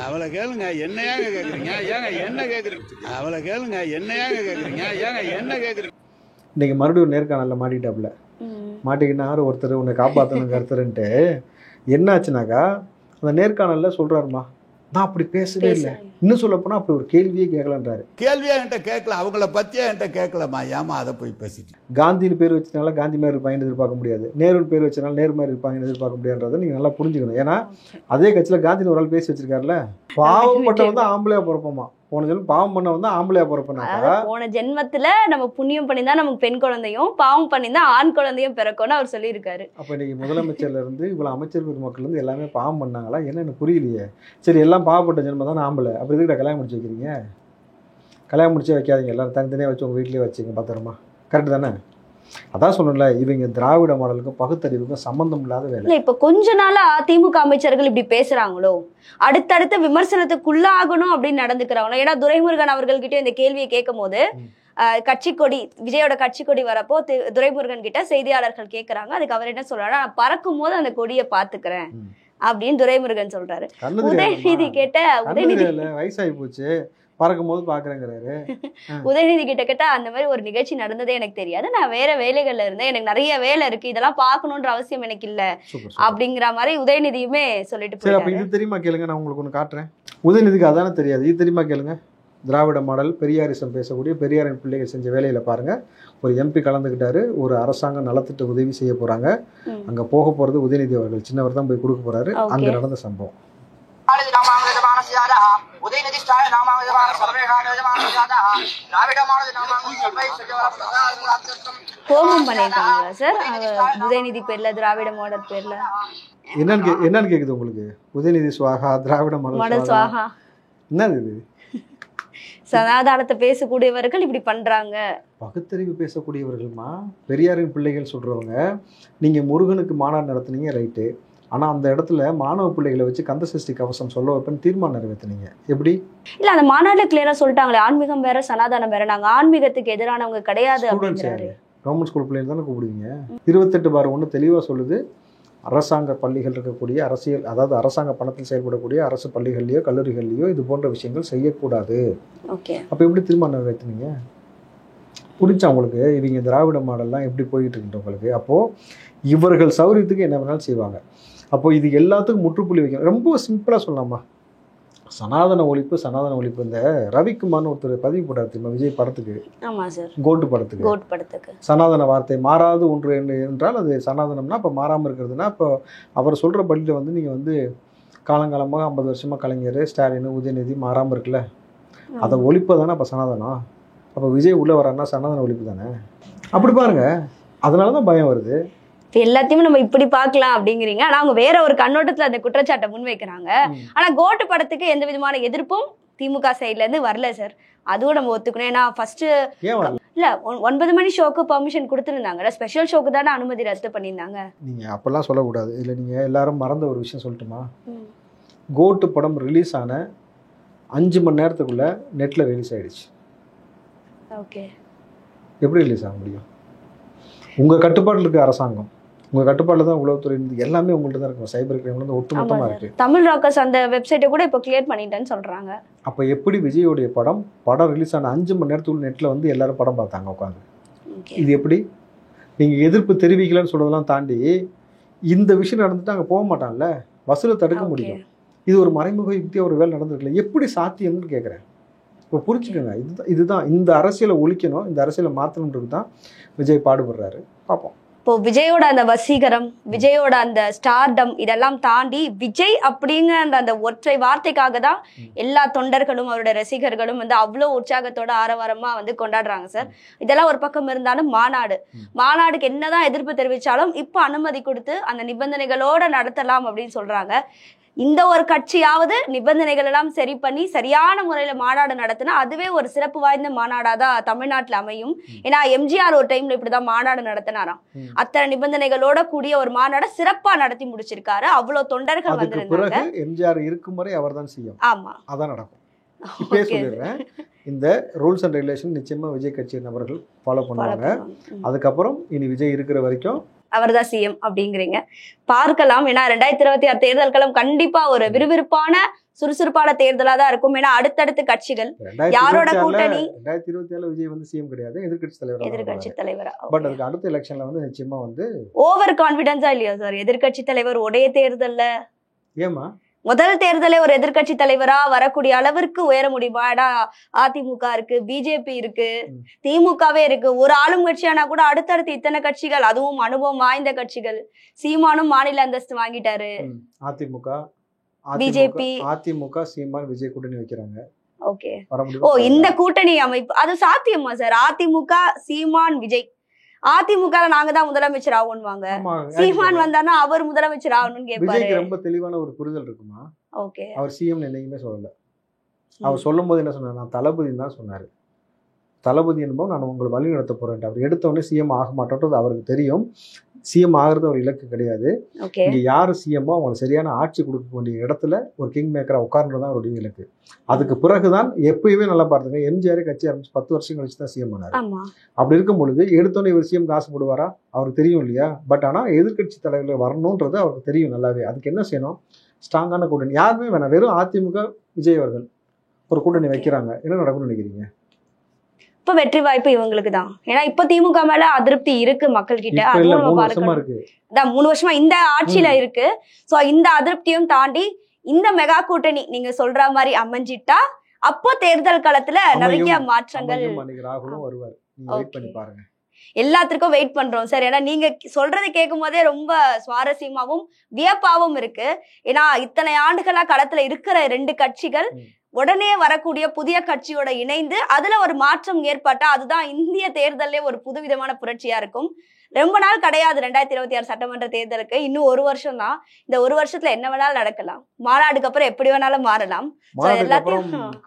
அவளை கேளுங்க, என்னையாங்க கேக்குறீங்க? ஏங்க என்ன கேக்குறீங்க? அவளை கேளுங்க, என்னையாங்க கேக்குறீங்க? ஏங்க என்ன கேக்குறீங்க? இன்னைக்கு மறுபடியும் நேர்காணல்ல மாட்டிட்டாப்புல. மாட்டிக்கினாரு ஒருத்தர் உன்னை காப்பாற்றணும் கருத்துருன்ட்டு. என்ன ஆச்சுனாக்கா, அந்த நேர்காணல்ல சொல்றாருமா, நான் அப்படி பேசவே இல்லை, இன்னும் சொல்ல போனா அப்படி ஒரு கேள்வியே கேட்கலன்றாரு. கேள்வியா என்கிட்ட கேட்கல, அவங்கள பத்தியா என்கிட்ட கேட்கலமா, ஏமா அதை போய் பேசிட்டு. காந்தின்னு பேர் வச்சதுனால காந்தி மாதிரி இருப்பாங்கன்னு எதிர்பார்க்க முடியாது, நேருன்னு பேர் வச்சனால நேரு மாதிரி இருப்பாங்கன்னு எதிர்பார்க்க முடியாதுன்றதை நீங்க நல்லா புரிஞ்சுக்கணும். ஏன்னா அதே கட்சியில காந்தின்னு ஒரு ஆள் பேசி வச்சிருக்காருல்ல, பாவப்பட்டவன் தான் ஆம்பளையா பிறப்போமா, போன ஜென்மம் பாவம் பண்ண வந்து ஆம்பளையா பிறப்பினாக்கா அதாவது போன ஜென்மத்துல நம்ம புண்ணியம் பண்ணிதான் நமக்கு பெண் குழந்தையும், பாவம் பண்ணிதான் ஆண் குழந்தையும் பிறக்கும்னு அவர் சொல்லியிருக்காரு. அப்ப இன்னைக்கு முதலமைச்சர்ல இருந்து இவ்வளவு அமைச்சர் பெருமக்கள் இருந்து எல்லாமே பாவம் பண்ணாங்களா என்னன்னு புரியலையே. சரி, எல்லாம் பாவப்பட்ட ஜென்மம் தானே ஆம்பளை, அப்ப எதுக்கு கல்யாணம் முடிச்சு வைக்கிறீங்க? கல்யாணம் முடிச்சே வைக்காதீங்க, எல்லாரும் தனித்தனியாக வச்சு உங்கள் வீட்லேயே வச்சுங்க பத்திரமா. கரெக்டு தானே? அதான் சொல்லணும்ல, இவங்க திராவிட மாடலுக்கும் பகுத்தறிவுக்கும் சம்பந்தம் இல்லாத வேலை. இல்ல இப்ப கொஞ்ச நாளா திமுக அமைச்சர்கள் இப்படி பேசுறாங்களோ, அடுத்தடுத்த விமர்சனத்துக்குள்ள ஆகணும் அப்படின்னு நடந்துக்கிறாங்களோ. ஏன்னா துரைமுருகன் அவர்கள்கிட்ட இந்த கேள்வியை கேட்கும் போது கட்சி கொடி, விஜயோட கட்சி கொடி வரப்போ துரைமுருகன் கிட்ட செய்தியாளர்கள் கேட்கறாங்க. அதுக்கு அவர் என்ன சொல்றாரு, நான் பறக்கும் போது அந்த கொடியை பாத்துக்கிறேன் அப்படின்னு துரைமுருகன் சொல்றாரு. உதயநிதி கேட்ட உதயநிதி வயசாகி போச்சு பறக்கும் போது பாக்குறேங்கிறாரு. உதயநிதி கிட்ட கேட்டா அந்த மாதிரி ஒரு நிகழ்ச்சி நடந்ததே எனக்கு தெரியாது, நான் வேற வேலைகள்ல இருந்தேன், எனக்கு நிறைய வேலை இருக்கு, இதெல்லாம் பாக்கணும்ன்ற அவசியம் எனக்கு இல்ல அப்படிங்கிற மாதிரி உதயநிதியுமே சொல்லிட்டு போய். இது தெரியுமா கேளுங்க, நான் உங்களுக்கு ஒண்ணு காட்டுறேன். உதயநிதிக்கு அதானே தெரியாது, இது தெரியுமா கேளுங்க. திராவிட மாடல் பெரியாரிசம் பேசக்கூடிய பெரியாரின் பிள்ளைகள் செஞ்ச வேலையில பாருங்க, ஒரு எம்பி கலந்துக்கிட்டாரு, ஒரு அரசாங்கம் நலத்திட்ட உதவி செய்ய போறாங்க, அங்க போக போறது உதயநிதி அவர்கள், சின்னவர் தான் போய் கொடுக்க போறாரு. அங்க நடந்த சம்பவம். கோபம் பண்ணிருக்காங்களா சார் உதயநிதி பேர்ல, திராவிட மாடல் பேர்ல? என்னன்னு கேக்குது உங்களுக்கு? உதயநிதி சுவாகா, திராவிட மாடல் சுவாகா, என்னது இது? சனாதானத்தை பேசக்கூடியவர்கள் இப்படி பண்றாங்க. பகுத்தறிவு பேசக்கூடியவர்கள்மா பெரியாரின் பிள்ளைகள் சொல்றவங்க. நீங்க முருகனுக்கு மாநாடு நடத்துனீங்க, ரைட்டு. ஆனா அந்த இடத்துல மாணவ பிள்ளைகளை வச்சு கந்த சஷ்டி கவசம் சொல்ல வைப்பேன்னு தீர்மானம் நிறைவேற்றினீங்க. எப்படி? இல்ல அந்த மாநாடுல கிளியரா சொல்லிட்டாங்களே, ஆன்மீகம் வேற சனாதானம் வேற, நாங்க ஆன்மீகத்துக்கு எதிரானவங்க கிடையாது அப்படிங்கிறாரு. கவர்மெண்ட் ஸ்கூல் பிள்ளைங்க தானே கூப்பிடுவீங்க. 28/1 தெளிவா சொல்லுது, அரசாங்க பள்ளிகள் இருக்கக்கூடிய அரசியல், அதாவது அரசாங்க பணத்தில் செயல்படக்கூடிய அரசு பள்ளிகள்லையோ கல்லூரிகள்லையோ இது போன்ற விஷயங்கள் செய்யக்கூடாது. அப்போ எப்படி தீர்மானம் நிறைவேற்றினீங்க? புரிஞ்சா உங்களுக்கு? இவங்க திராவிட மாடல்லாம் எப்படி போயிட்டு இருக்குன்ற உங்களுக்கு. அப்போது இவர்கள் சௌரியத்துக்கு என்ன வேணாலும் செய்வாங்க. அப்போ இது எல்லாத்துக்கும் முற்றுப்புள்ளி வைக்கணும். ரொம்ப சிம்பிளாக சொல்லலாமா, சனாதன ஒழிப்பு சனாதன ஒழிப்பு. இந்த ரவிக்குமார்னு ஒருத்தர் பதிவு போட்டார் தெரியுமா, விஜய் படத்துக்கு, கோட்டு படத்துக்கு, சனாதன வார்த்தை மாறாது ஒன்று என்றால் அது சனாதனம்னா அப்போ மாறாமல் இருக்கிறதுனா, அப்போ அவர் சொல்கிற பள்ளியில் வந்து நீங்கள் வந்து காலங்காலமாக 50 வருஷமாக கலைஞர், ஸ்டாலின், உதயநிதி மாறாமல் இருக்குல்ல, அதை ஒழிப்பு தானே அப்போ சனாதனம். அப்போ விஜய் உள்ளே வரான்னா சனாதன ஒழிப்பு தானே. அப்படி பாருங்க, அதனால தான் பயம் வருது. எல்லாத்தையுமே நம்ம இப்படி பார்க்கலாம் அப்படிங்கிறீங்க. ஆனா அவங்க வேற ஒரு கண்ணோட்டத்துல அந்த குற்றச்சாட்டை முன்வைக்கிறாங்க. ஆனா கோட்டு படத்துக்கு எந்த விதமான எதிர்ப்பும் திமுக சைட்ல இருந்து வரல சார். அதுவும் நம்ம ஒத்துக்கணும். ஏன்னா ஃபர்ஸ்ட் இல்ல 9 மணி ஷோக்கு பெர்மிஷன் கொடுத்துருந்தாங்க, ஸ்பெஷல் ஷோக்கு தானே அனுமதி ரத்து பண்ணியிருந்தாங்க. நீங்க அப்பெல்லாம் சொல்லக்கூடாது. இதுல நீங்க எல்லாரும் மறந்த ஒரு விஷயம் சொல்லட்டுமா, கோட்டு படம் ரிலீஸ் ஆன 5 மணி நேரத்துக்குள்ள நெட்ல ரிலீஸ் ஆயிடுச்சு. ஓகே, எப்படி ரிலீஸ் ஆக முடியும்? உங்க கட்டுப்பாட்டில் இருக்க அரசாங்கம், உங்க கட்டுப்பாட்டில் தான் உளவுத்துறை, எல்லாமே உங்கள்ட்ட தான் இருக்கும். சைபர் கிரைம்ல இருந்து ஒட்டுமொத்தமா இருக்கு. தமிழ் ராக்கர்ஸ் அந்த வெப்சைட்டை கூட இப்போ கிளியர் பண்ணிட்டேன்னு சொல்றாங்க. அப்ப எப்படி விஜயோடைய படம் ரிலீஸ் ஆன 5 மணி நேரத்துக்குள்ள நெட்ல வந்து எல்லாரும் படம் பார்த்தாங்க உட்காந்து? இது எப்படி? நீங்க எதிர்ப்பு தெரிவிக்கலன்னு சொல்றதெல்லாம் தாண்டி இந்த விஷயம் நடந்துட்டு அங்க போக மாட்டான்ல, வசூலை தடுக்க முடியும். இது ஒரு மறைமுக யுக்தியா ஒரு வேலை நடந்திருக்கல, எப்படி சாத்தியம்னு கேட்குறேன். இப்போ புரிஞ்சுக்கோங்க, இதுதான் இந்த அரசியலை ஒழிக்கணும், இந்த அரசியலை மாற்றணுன்றது தான் விஜய் பாடுபடுறாரு. பார்ப்போம். இப்போ விஜயோட அந்த வசீகரம், விஜயோட அந்த ஸ்டார்டம் இதெல்லாம் தாண்டி விஜய் அப்படிங்கிற அந்த ஒற்றை வார்த்தைக்காக தான் எல்லா தொண்டர்களும் அவரோட ரசிகர்களும் வந்து அவ்வளோ உற்சாகத்தோட ஆரவாரமா வந்து கொண்டாடுறாங்க சார். இதெல்லாம் ஒரு பக்கம் இருந்தாலும் மாநாடுக்கு என்னதான் எதிர்ப்பு தெரிவிச்சாலும் இப்போ அனுமதி கொடுத்து அந்த நிபந்தனைகளோட நடத்தலாம் அப்படின்னு சொல்றாங்க. இந்த ஒரு கட்சியாவது நிபந்தனைகள் எல்லாம் சரி பண்ணி சரியான முறையில மாநாடு நடத்தினா அதுவே ஒரு சிறப்பு வாய்ந்த மாநாடாதான் தமிழ்நாட்டுல அமையும். ஏன்னா எம்ஜிஆர் ஒரு டைம்ல இப்படிதான் மாநாடு நடத்தினாராம். அத்தனை நிபந்தனைகளோட கூடிய ஒரு மாநாடு சிறப்பா நடத்தி முடிச்சிருக்காரு. அவ்வளவு தொண்டர்கள் வந்திருந்தாங்க. எம்ஜிஆர் இருக்கும் வரை அவர் தான் செய்யும். ஆமா, அதான் நடக்கும். இப்பே சொல்லிடுறேன், இந்த ரூல்ஸ் அண்ட் ரெகுலேஷன் நிச்சயமா விஜய் கட்சி நபர்கள் ஃபாலோ பண்ணுவாங்க. அதுக்கப்புறம் இனி விஜய் இருக்கிற வரைக்கும் அவர் தான் சிஎம் அப்படிங்கிறீங்க. பார்க்கலாம். ஏன்னா 2026 தேர்தல் களம் கண்டிப்பா ஒரு விறுவிறுப்பான சுறுசுறுப்பான தேர்தலா தான் இருக்கும். ஏன்னா அடுத்தடுத்து கட்சிகள் யாரோட கூட்டணி 2027 விஜய் வந்து சிஎம் கிடையாது, எதிர்கட்சி தலைவரா. பட் அதுக்கு அடுத்த எலெக்ஷன்ல வந்து நிச்சயமா வந்து ஓவர் கான்பிடன்ஸா இல்லையா சார் எதிர்கட்சி தலைவர் ஒரே தேர்தல்ல? ஏமா முதல் தேர்தலே ஒரு எதிர்கட்சி தலைவரா வரக்கூடிய அளவிற்கு உயர முடியுமா? ஏன்னா அதிமுக இருக்கு, பிஜேபி இருக்கு, திமுகவே இருக்கு. ஒரு ஆளும் கட்சியானா கூட அடுத்தடுத்து இத்தனை கட்சிகள், அதுவும் அனுபவம் வாய்ந்த கட்சிகள். சீமானும் மாநில அந்தஸ்து வாங்கிட்டாரு. அதிமுக, பிஜேபி, அதிமுக, சீமான், விஜய் கூட்டணி வைக்கிறாங்க. ஓகே. வர ஓ, முடியுமா? இந்த கூட்டணி அமைப்பு அது சாத்தியமா சார்? அதிமுக சீமான் விஜய், அதிமுக நாங்க தான் முதலமைச்சர் ஆகணும்வாங்க, ஆமா, சீமான் வந்தானா அவர் முதலமைச்சர் ஆகணும்னு கேட்பாரு. விஜய்க்கு ரொம்ப தெளிவான ஒரு புரிதல் இருக்குமா? ஓகே. அவர் சிஎம் என்னைக்குமே சொல்லல. அவர் சொல்லும் போது என்ன சொன்னார்? நான் தளபதினு தான் சொன்னாரு. தளபதி என்போம் நான் உங்களை வழி நடத்த போறேன். அவர் எடுத்தவொடனே சிஎம் ஆக மாட்டோன்றது அவருக்கு தெரியும். சிஎம் ஆகிறது ஒரு இலக்கு கிடையாது. ஓகே. இங்க யாரு சிஎம்மோ அவங்களுக்கு சரியான ஆட்சி கொடுக்க வேண்டிய இடத்துல ஒரு கிங் மேக்கரா உட்கார்றது தான் அவருடைய இலக்கு. அதுக்கு பிறகுதான் எப்பயுமே நல்லா பார்த்துங்க, எம்ஜிஆர் கட்சி ஆரம்பிச்சு 10 வருஷம் கழிச்சு தான் சிஎம் ஆனாரு. ஆமா. அப்படி இருக்கும் பொழுது எடுத்தோன்னே இவர் சிஎம் காசு போடுவாரா? அவருக்கு தெரியும் இல்லையா? பட் ஆனா எதிர்க்கட்சி தலைவர்கள் வரணுன்றது அவருக்கு தெரியும் நல்லாவே. அதுக்கு என்ன செய்யணும்? ஸ்ட்ராங்கான கூட்டணி. யாருமே வேணாம், வெறும் அதிமுக விஜய் அவர்கள் ஒரு கூட்டணி வைக்கிறாங்க. என்ன நடக்கும்னு நினைக்கிறீங்க? இப்ப வெற்றி வாய்ப்பு இவங்களுக்கு தான். ஏன்னா இப்ப திமுக மேல அதிருப்தி இருக்கு மக்கள் கிட்ட. இப்ப அதுவும் இல்ல, நம்ம 3 வருஷமா பார்க்கணும். இருக்கு. அதான் 3 வருஷமா இந்த ஆட்சியில இருக்கு. சோ இந்த அதிருப்தியும் தாண்டி இந்த மெகா கூட்டணி நீங்க சொல்ற மாதிரி அமைஞ்சிட்டா அப்போ தேர்தல் களத்துல நிறைய மாற்றங்கள். அன்னைக்கு ராகுலும் வருவார். நீங்க வெயிட் பண்ணி பாருங்க. எல்லாத்துக்கும் வெயிட் பண்றோம் சார். ஏன்னா நீங்க சொல்றதை கேட்கும் போதே ரொம்ப சுவாரஸ்யமாவும் வியப்பாவும் இருக்கு. ஏன்னா இத்தனை ஆண்டுகளா களத்துல இருக்கிற 2 கட்சிகள் உடனே வரக்கூடிய புதிய கட்சியோட இணைந்து அதுல ஒரு மாற்றம் ஏற்பட்டா அதுதான் இந்திய தேர்தலே ஒரு புதுவிதமான புரட்சியா இருக்கும். ரொம்ப நாள் கிடையாது 2026 சட்டமன்ற தேர்தலுக்கு. இன்னும் 1 வருஷம் தான். இந்த 1 வருஷத்துல என்ன வேணாலும் நடக்கலாம். மாநாடுக்கு அப்புறம் எப்படி வேணாலும் மாறலாம்.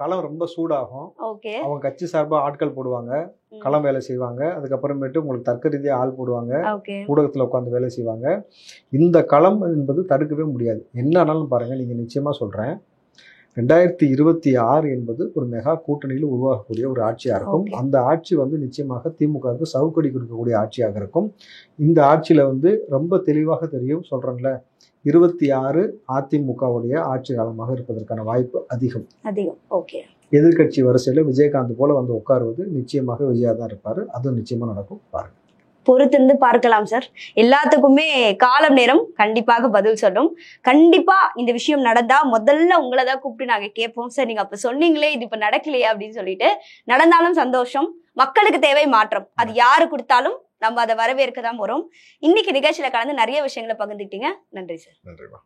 களம் ரொம்ப சூடாகும். ஓகே. அவங்க கட்சி சார்பா ஆட்கள் போடுவாங்க, களம் வேலை செய்வாங்க. அதுக்கப்புறமேட்டு உங்களுக்கு தர்க்க ரீதியா ஆள் போடுவாங்க, ஊடகத்துல உட்காந்து வேலை செய்வாங்க. இந்த களம் என்பது தடுக்கவே முடியாது. என்ன ஆனாலும் பாருங்க, நீங்க நிச்சயமா சொல்றேன், 2026 என்பது ஒரு மெகா கூட்டணியில் உருவாகக்கூடிய ஒரு ஆட்சியாக இருக்கும். அந்த ஆட்சி நிச்சயமாக திமுகவுக்கு சவுக்கடி கொடுக்கக்கூடிய ஆட்சியாக இருக்கும். இந்த ஆட்சியில் ரொம்ப தெளிவாக தெரியும், சொல்கிறேன்ல, 26 அதிமுகவுடைய ஆட்சி காலமாக இருப்பதற்கான வாய்ப்பு அதிகம். ஓகே. எதிர்கட்சி வரிசையில் விஜயகாந்த் போல உட்காருவது நிச்சயமாக விஜயா தான் இருப்பார். அது நிச்சயமாக நடக்கும். பாருங்க, பொறுத்திருந்து பார்க்கலாம் சார். எல்லாத்துக்குமே காலம் நேரம் கண்டிப்பாக பதில் சொல்லும். கண்டிப்பா இந்த விஷயம் நடந்தா முதல்ல உங்களை தான் கூப்பிட்டு நாங்க கேட்போம். சார் நீங்க அப்ப சொன்னீங்களே இது இப்ப நடக்கலையே அப்படின்னு சொல்லிட்டு. நடந்தாலும் சந்தோஷம். மக்களுக்கு தேவை மாற்றம். அது யாரு கொடுத்தாலும் நம்ம அதை வரவேற்க தான் போறோம். இன்னைக்கு நிகழ்ச்சியில கலந்து நிறைய விஷயங்களை பகிர்ந்துக்கிட்டீங்க. நன்றி சார். நன்றிமா.